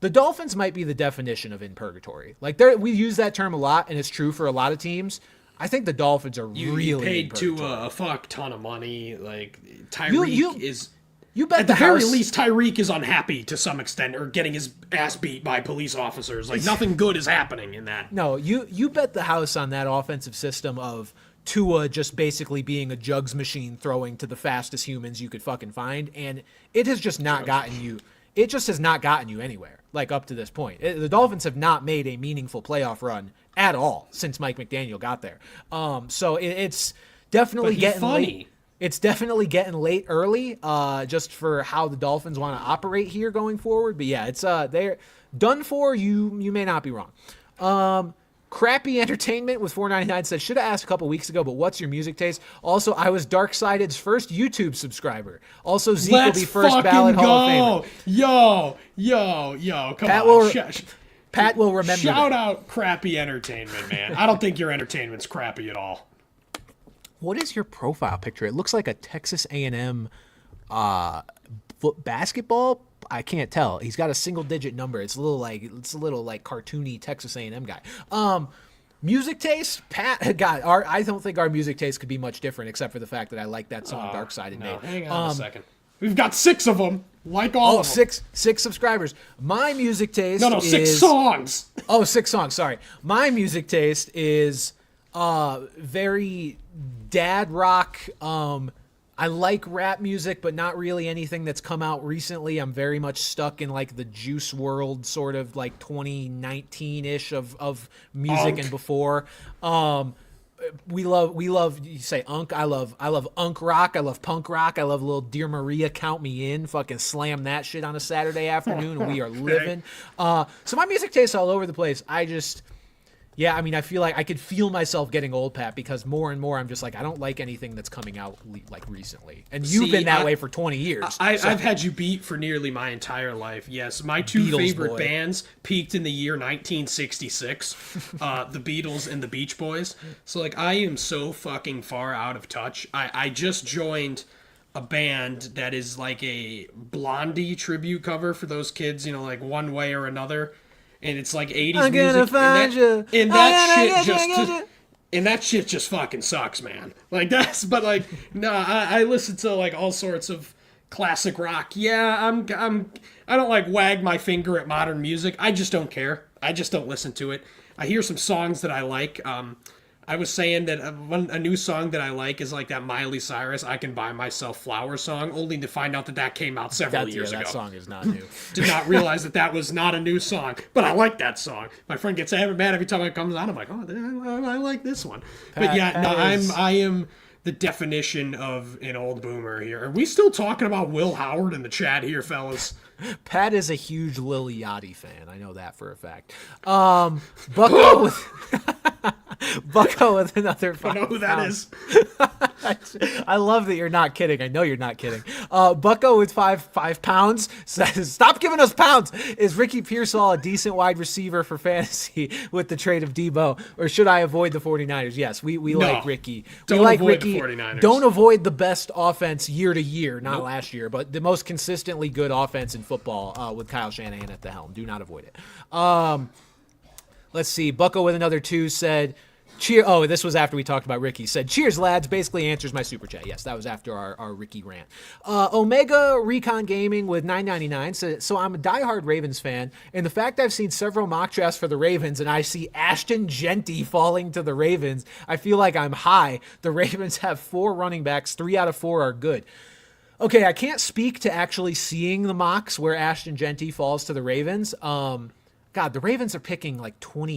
The Dolphins might be the definition of in purgatory. Like, we use that term a lot, and it's true for a lot of teams. I think the Dolphins are really paid to a fuck ton of money. Like, Tyreek is... You bet at the very least, Tyreek is unhappy to some extent, or getting his ass beat by police officers. Like, nothing good is happening in that. No, you bet the house on that offensive system of Tua just basically being a jugs machine throwing to the fastest humans you could fucking find, and it has just not gotten you. It just has not gotten you anywhere, like, up to this point. The Dolphins have not made a meaningful playoff run at all since Mike McDaniel got there. So it's definitely getting late. It's definitely getting late early, just for how the Dolphins want to operate here going forward. But yeah, it's they're done for. You may not be wrong. Crappy Entertainment with $4.99 said, should have asked a couple weeks ago, but what's your music taste? Also, I was Darksided's first YouTube subscriber. Also, Zeke will be first ballot Hall of Famer. Yo, come Pat on. Pat will remember. Shout out Crappy Entertainment, man. I don't think your entertainment's crappy at all. What is your profile picture? It looks like a Texas A&M basketball. I can't tell. He's got a single-digit number. It's a little like cartoony Texas A&M guy. Music taste, Pat. God, I don't think our music taste could be much different, except for the fact that I like that song "Dark Side" made. Hang on a second. We've got 6 of them. Like all of them. Six subscribers. My music taste. No, 6 songs. 6 songs. Sorry. My music taste is very dad rock. I like rap music, but not really anything that's come out recently. I'm very much stuck in like the Juice World sort of like 2019-ish of music and before. We love you say unk. I love unk rock. I love punk rock. I love a little Dear Maria, Count Me In. Fucking slam that shit on a Saturday afternoon and we are living. So my music tastes all over the place. Yeah, I mean, I feel like I could feel myself getting old, Pat, because more and more I'm just like, I don't like anything that's coming out like recently. And you've been that way for 20 years. I've had you beat for nearly my entire life. Yes, my two Beatles favorite boy. bands peaked in the year 1966, the Beatles and the Beach Boys. So like, I am so fucking far out of touch. I just joined a band that is like a Blondie tribute cover for those kids, like One Way or Another. And it's like 80s I'm music. gonna find you. And that shit just fucking sucks, man. Like but like, no, I listen to like all sorts of classic rock. Yeah, I don't like wag my finger at modern music. I just don't care. I just don't listen to it. I hear some songs that I like. I was saying that a new song that I like is like that Miley Cyrus "I Can Buy Myself Flowers" song, only to find out that came out several years ago. That song is not new. Did not realize that was not a new song, but I like that song. My friend gets mad every time it comes on. I'm like, oh, I like this one. But yeah, no, I am the definition of an old boomer here. Are we still talking about Will Howard in the chat here, fellas? Pat is a huge Lil Yachty fan. I know that for a fact. Bucko with another 5 I know who that is. I love that you're not kidding. I know you're not kidding. Bucko with 5 pounds says, "Stop giving us pounds. Is Ricky Pearsall a decent wide receiver for fantasy with the trade of Deebo, or should I avoid the 49ers?" Yes, we like Ricky. Don't we like avoid Ricky. the 49ers. Don't avoid the best offense year to year, not last year, but the most consistently good offense in football with Kyle Shanahan at the helm. Do not avoid it. Let's see. Bucko with another 2 said, "Cheer." Oh, this was after we talked about Ricky. Said, "Cheers, lads." Basically answers my super chat. Yes, that was after our Ricky rant. Omega Recon Gaming with $9.99 said, "So I'm a diehard Ravens fan, and the fact I've seen several mock drafts for the Ravens and I see Ashton Genty falling to the Ravens, I feel like I'm high. The Ravens have 4 running backs. 3 out of 4 are good." Okay, I can't speak to actually seeing the mocks where Ashton Genty falls to the Ravens. God, the Ravens are picking like 4th,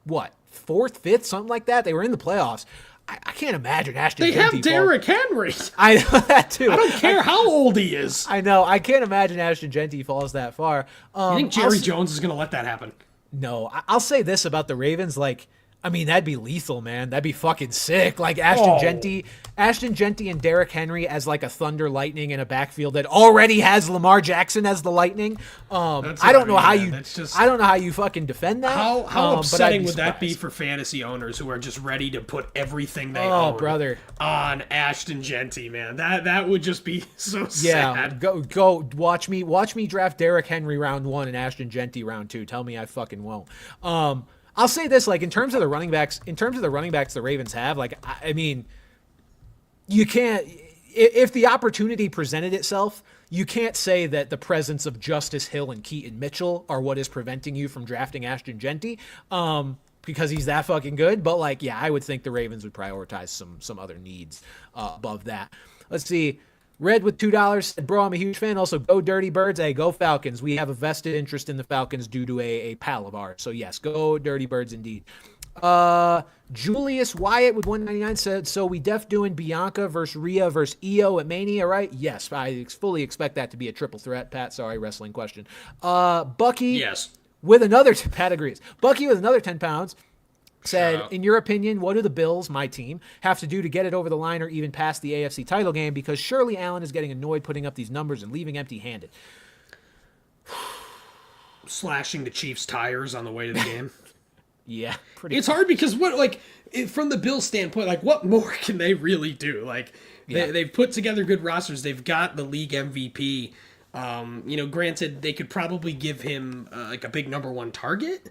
5th, something like that. They were in the playoffs. I can't imagine Ashton Genty. They have Derrick Henry. I know that too. I don't care how old he is. I know. I can't imagine Ashton Genty falls that far. You think Jerry Jones is going to let that happen? No. I'll say this about the Ravens, that'd be lethal, man. That'd be fucking sick. Like Ashton Genty and Derrick Henry as like a Thunder Lightning in a backfield that already has Lamar Jackson as the Lightning. I don't know how you fucking defend that. How upsetting would that be for fantasy owners who are just ready to put everything they own on Ashton Genty, man? That would just be so sad. Go watch me draft Derrick Henry round 1 and Ashton Genty round 2. Tell me I fucking won't. I'll say this, in terms of the running backs the Ravens have, I mean, you can't, if the opportunity presented itself, you can't say that the presence of Justice Hill and Keaton Mitchell are what is preventing you from drafting Ashton Genty, because he's that fucking good. But I would think the Ravens would prioritize some other needs above that. Let's see. Red with $2 said, "Bro, I'm a huge fan. Also, go Dirty Birds. Hey, go Falcons. We have a vested interest in the Falcons due to a pal of ours. So, yes, go Dirty Birds indeed." Julius Wyatt with $1.99 said, "So we def doing Bianca versus Rhea versus Io at Mania, right?" Yes, I fully expect that to be a triple threat. Pat, sorry, wrestling question. Bucky. Yes. With another, Pat agrees. Bucky with another 10 pounds. Said, "In your opinion, what do the Bills, my team, have to do to get it over the line or even past the AFC title game? Because surely Allen is getting annoyed putting up these numbers and leaving empty-handed." Slashing the Chiefs' tires on the way to the game. Yeah, it's hard because from the Bills' standpoint, what more can they really do? They've put together good rosters. They've got the league MVP. Granted, they could probably give him a big number 1 target.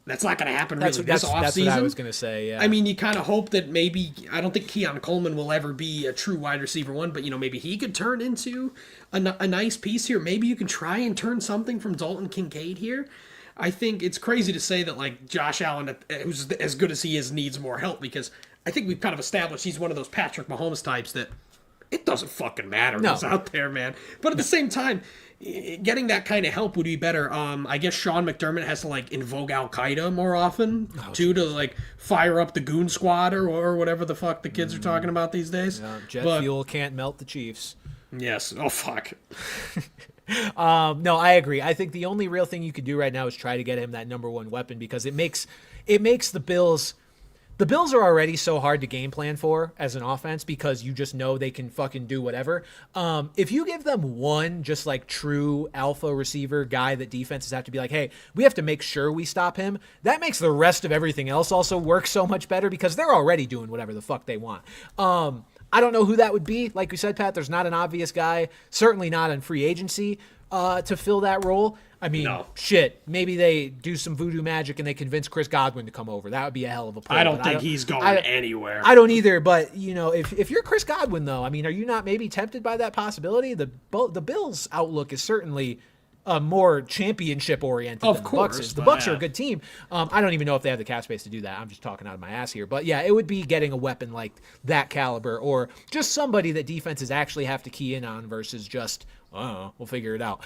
That's not going to happen this offseason. That's what I was going to say, yeah. I mean, you kind of hope that maybe, I don't think Keon Coleman will ever be a true wide receiver 1, but, maybe he could turn into a nice piece here. Maybe you can try and turn something from Dalton Kincaid here. I think it's crazy to say that, Josh Allen, who's as good as he is, needs more help, because I think we've kind of established he's one of those Patrick Mahomes types that it doesn't fucking matter who's out there, man. But at the same time, getting that kind of help would be better. I guess Sean McDermott has to invoke Al Qaeda more often to fire up the goon squad or whatever the fuck the kids are talking about these days. Yeah, fuel can't melt the Chiefs. Yes. Oh fuck. No, I agree. I think the only real thing you could do right now is try to get him that number one weapon because it makes the Bills. The Bills are already so hard to game plan for as an offense because you just know they can fucking do whatever. If you give them one just like true alpha receiver guy that defenses have to be like, hey, we have to make sure we stop him, that makes the rest of everything else also work so much better because they're already doing whatever the fuck they want. I don't know who that would be. Like we said, Pat, there's not an obvious guy, certainly not in free agency to fill that role. I mean, shit, maybe they do some voodoo magic and they convince Chris Godwin to come over. That would be a hell of a play. I don't think he's going anywhere. I don't either, but, if you're Chris Godwin, though, I mean, are you not maybe tempted by that possibility? The Bills' outlook is certainly more championship-oriented than the Bucs is. The Bucs are a good team. I don't even know if they have the cap space to do that. I'm just talking out of my ass here. But, yeah, it would be getting a weapon like that caliber or just somebody that defenses actually have to key in on versus just, we'll figure it out.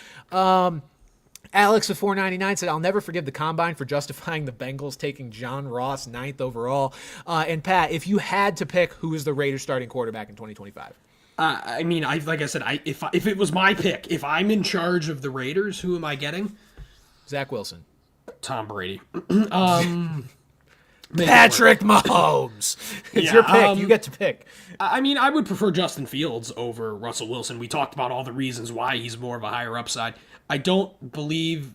Alex of 499 said, I'll never forgive the Combine for justifying the Bengals taking John Ross 9th overall. And Pat, if you had to pick who is the Raiders starting quarterback in 2025? I mean, like I said, if it was my pick, if I'm in charge of the Raiders, who am I getting? Zach Wilson. Tom Brady. Patrick Mahomes. It's your pick. You get to pick. I mean, I would prefer Justin Fields over Russell Wilson. We talked about all the reasons why he's more of a higher upside. I don't believe,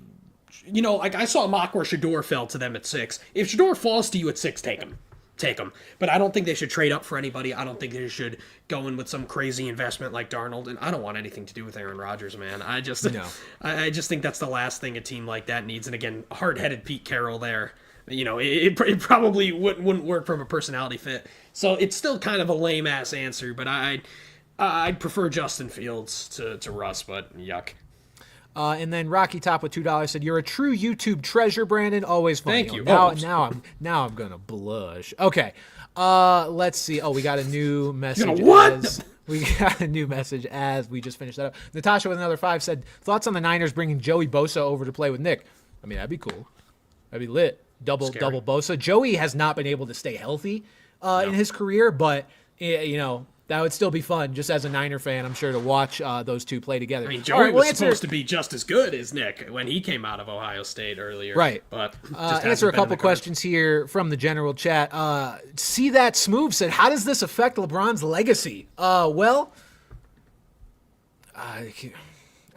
like I saw a mock where Shador fell to them at 6. If Shador falls to you at 6, take him. Take him. But I don't think they should trade up for anybody. I don't think they should go in with some crazy investment like Darnold. And I don't want anything to do with Aaron Rodgers, man. I just think that's the last thing a team like that needs. And again, hard-headed Pete Carroll there. It probably wouldn't work from a personality fit. So it's still kind of a lame-ass answer, but I'd prefer Justin Fields to Russ, but yuck. And then Rocky Top with $2 said, "You're a true YouTube treasure, Brandon. Always funny." Thank you. Now I'm gonna blush. Okay. Let's see. Oh, we got a new message. We got a new message as we just finished that up. Natasha with another 5 said, "Thoughts on the Niners bringing Joey Bosa over to play with Nick?" I mean, that'd be cool. That'd be lit. Double Bosa. Joey has not been able to stay healthy in his career, but that would still be fun, just as a Niner fan, I'm sure, to watch those two play together. I mean, Joey was supposed to be just as good as Nick when he came out of Ohio State earlier. Right. But answer a couple questions here from the general chat. See That Smooth said, how does this affect LeBron's legacy?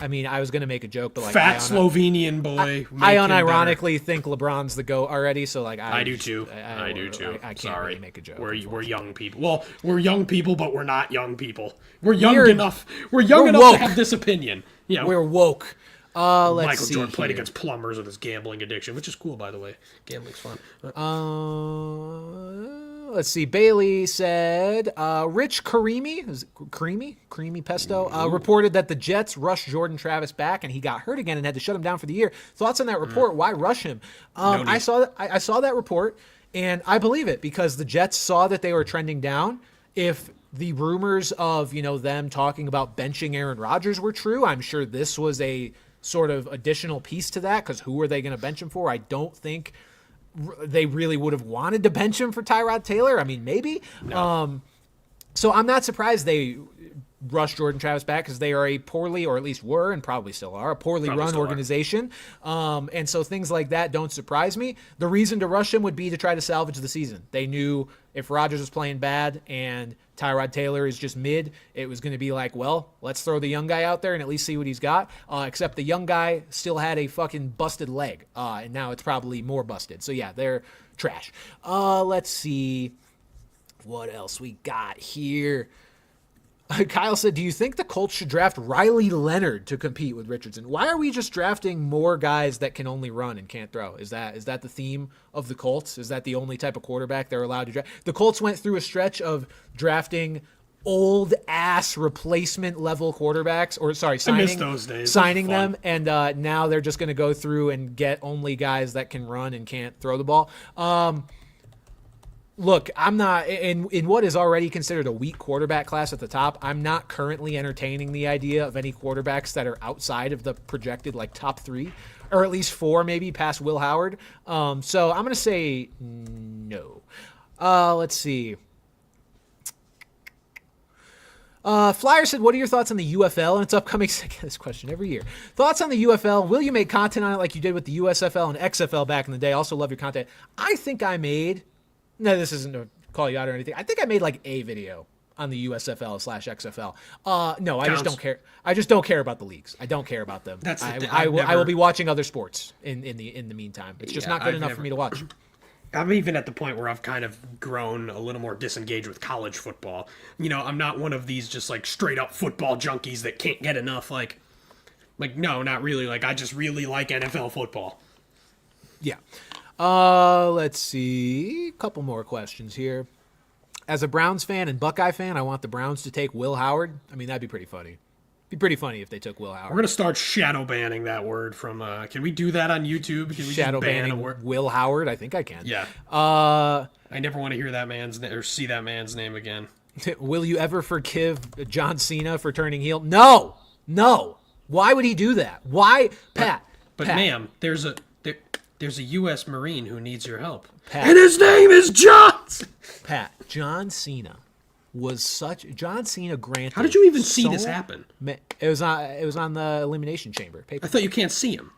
I mean, I was going to make a joke, but fat Slovenian boy. I unironically think LeBron's the GOAT already, so I do too. I do too. I can't really make a joke. We're young people. Well, we're young people, but we're not young people. We're young enough. We're young enough to have this opinion. Yeah, we're woke. Michael Jordan played against plumbers with his gambling addiction, which is cool, by the way. Gambling's fun. Let's see. Bailey said, Rich Creamy Pesto, reported that the Jets rushed Jordan Travis back and he got hurt again and had to shut him down for the year. Thoughts on that report? Why rush him? I saw that report and I believe it because the Jets saw that they were trending down. If the rumors of, them talking about benching Aaron Rodgers were true, I'm sure this was a sort of additional piece to that because who are they going to bench him for? I don't think they really would have wanted to bench him for Tyrod Taylor. I mean, maybe. No. So I'm not surprised they rushed Jordan Travis back because they are a poorly, or at least were, and probably still are, a poorly run organization. And so things like that don't surprise me. The reason to rush him would be to try to salvage the season. They knew if Rodgers was playing bad and Tyrod Taylor is just mid, it was going to be like, well, let's throw the young guy out there and at least see what he's got. Except the young guy still had a fucking busted leg. And now it's probably more busted. So yeah, they're trash. Let's see what else we got here. Kyle said, do you think the Colts should draft Riley Leonard to compete with Richardson? Why are we just drafting more guys that can only run and can't throw? Is that the theme of the Colts? Is that the only type of quarterback they're allowed to draft? The Colts went through a stretch of drafting old-ass replacement-level quarterbacks, signing them, and now they're just going to go through and get only guys that can run and can't throw the ball. Look, I'm not in what is already considered a weak quarterback class at the top. I'm not currently entertaining the idea of any quarterbacks that are outside of the projected top 3, or at least 4 maybe past Will Howard. So I'm going to say no. Let's see. Flyer said, what are your thoughts on the UFL and its upcoming... I get this question every year. Thoughts on the UFL? Will you make content on it like you did with the USFL and XFL back in the day? Also love your content. I think I made... No, this isn't to call you out or anything. I think I made like a video on the USFL/XFL. No, I just don't care. I just don't care about the leagues. I don't care about them. I will be watching other sports in the meantime. It's just not good enough for me to watch. I'm even at the point where I've kind of grown a little more disengaged with college football. You know, I'm not one of these just like straight up football junkies that can't get enough. Like no, not really. Like I just really like NFL football. Yeah. Let's see. A couple more questions here. As a Browns fan and Buckeye fan, I want the Browns to take Will Howard. I mean, that'd be pretty funny. Be pretty funny if they took Will Howard. We're gonna start shadow banning that word from. Can we do that on YouTube? Can we shadow banning Will Howard? I think I can. Yeah. I never want to hear that man's or see that man's name again. Will you ever forgive John Cena for turning heel? No. Why would he do that? Why, Pat? But ma'am, there's a U.S. Marine who needs your help, Pat, and his name is John. Pat, John Cena was such. John Cena granted. How did you even see this happen? It was on the Elimination Chamber paper. I thought you can't see him.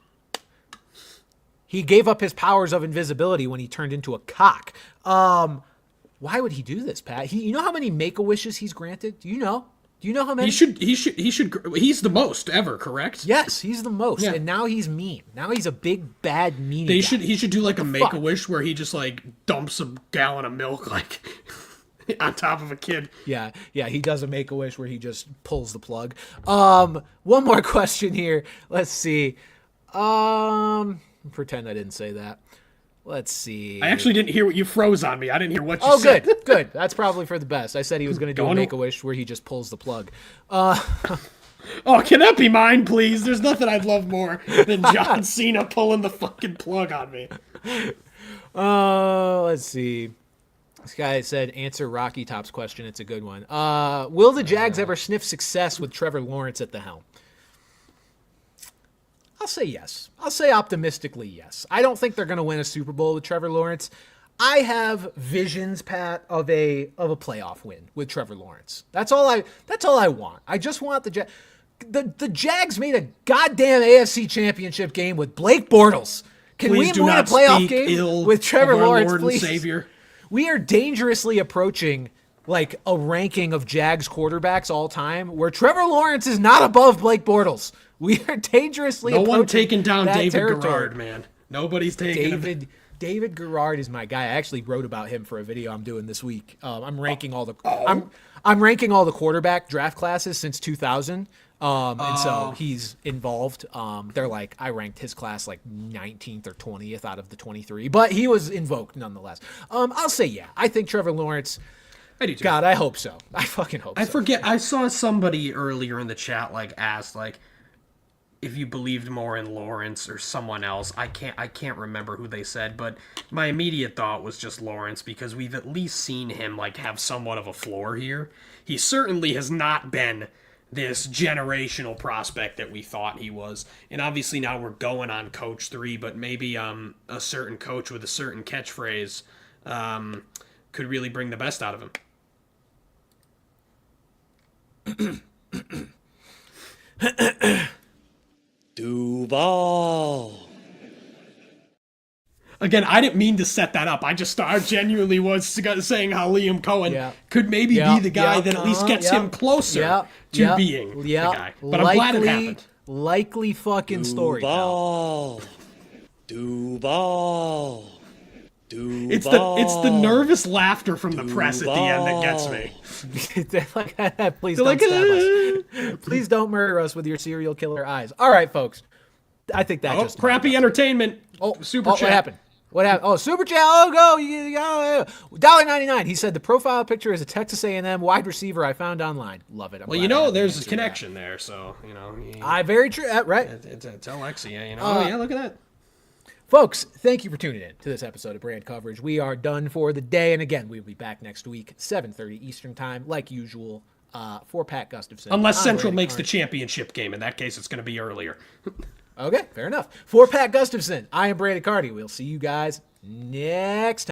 He gave up his powers of invisibility when he turned into a cock. Why would he do this, Pat? You know how many Make-A-Wishes he's granted? Do you know? Do you know how many? He should. He's the most ever, correct? Yes, he's the most. Yeah. And now he's mean. Now he's a big bad meanie guy. He should do like a Make-A-Wish where he just like dumps a gallon of milk like on top of a kid. Yeah, he does a Make-A-Wish where he just pulls the plug. One more question here. Let's see. Pretend I didn't say that. Let's see. I actually didn't hear what you froze on me. I didn't hear what you said. Oh, good. That's probably for the best. I said he was going to do a Make-A-Wish where he just pulls the plug. Oh, can that be mine, please? There's nothing I'd love more than John Cena pulling the fucking plug on me. Let's see. This guy said, answer Rocky Top's question. It's a good one. Will the Jags ever sniff success with Trevor Lawrence at the helm? I'll say yes. I'll say optimistically yes. I don't think they're going to win a Super Bowl with Trevor Lawrence. I have visions, Pat, of a playoff win with Trevor Lawrence. That's all I want. I just want the Jags made a goddamn AFC Championship game with Blake Bortles. Can please we win a playoff game with Trevor Lawrence, Lord please? And Savior. We are dangerously approaching like a ranking of Jags quarterbacks all time where Trevor Lawrence is not above Blake Bortles. We are dangerously approaching. No one taking down David territory. Garrard, man. Nobody's taking him. David Garrard is my guy. I actually wrote about him for a video I'm doing this week. I'm ranking all the I'm ranking all the quarterback draft classes since 2000. And so he's involved. They're like, I ranked his class like 19th or 20th out of the 23, but he was invoked nonetheless. I'll say yeah. I think Trevor Lawrence. I do too. God, I hope so. I fucking hope so. I forget. I saw somebody earlier in the chat like asked like if you believed more in Lawrence or someone else. I can't remember who they said, but my immediate thought was just Lawrence because we've at least seen him like have somewhat of a floor here. He certainly has not been this generational prospect that we thought he was. And obviously now we're going on Coach 3, but maybe a certain coach with a certain catchphrase could really bring the best out of him. Duval. Again, I didn't mean to set that up. I genuinely was saying how Liam Cohen could maybe be the guy that at least gets him closer to being the guy. But I'm glad it happened. Likely fucking story. Duval. It's the nervous laughter from the press at the end that gets me. Please don't stab us. Please don't murder us with your serial killer eyes. All right, folks. I think that just crappy entertainment. Super chat. What happened? What happened? Oh, super chat. Oh, go. $1.99. He said the profile picture is a Texas A&M wide receiver I found online. Love it. Well, there's a connection there, so very true. Right. Tell Lexi, look at that. Folks, thank you for tuning in to this episode of Brand Coverage. We are done for the day, and again, we'll be back next week, 7:30 Eastern Time, like usual, for Pat Gustafson. Unless Central makes the championship game. In that case, it's going to be earlier. Okay, fair enough. For Pat Gustafson, I am Brandon Carty. We'll see you guys next time.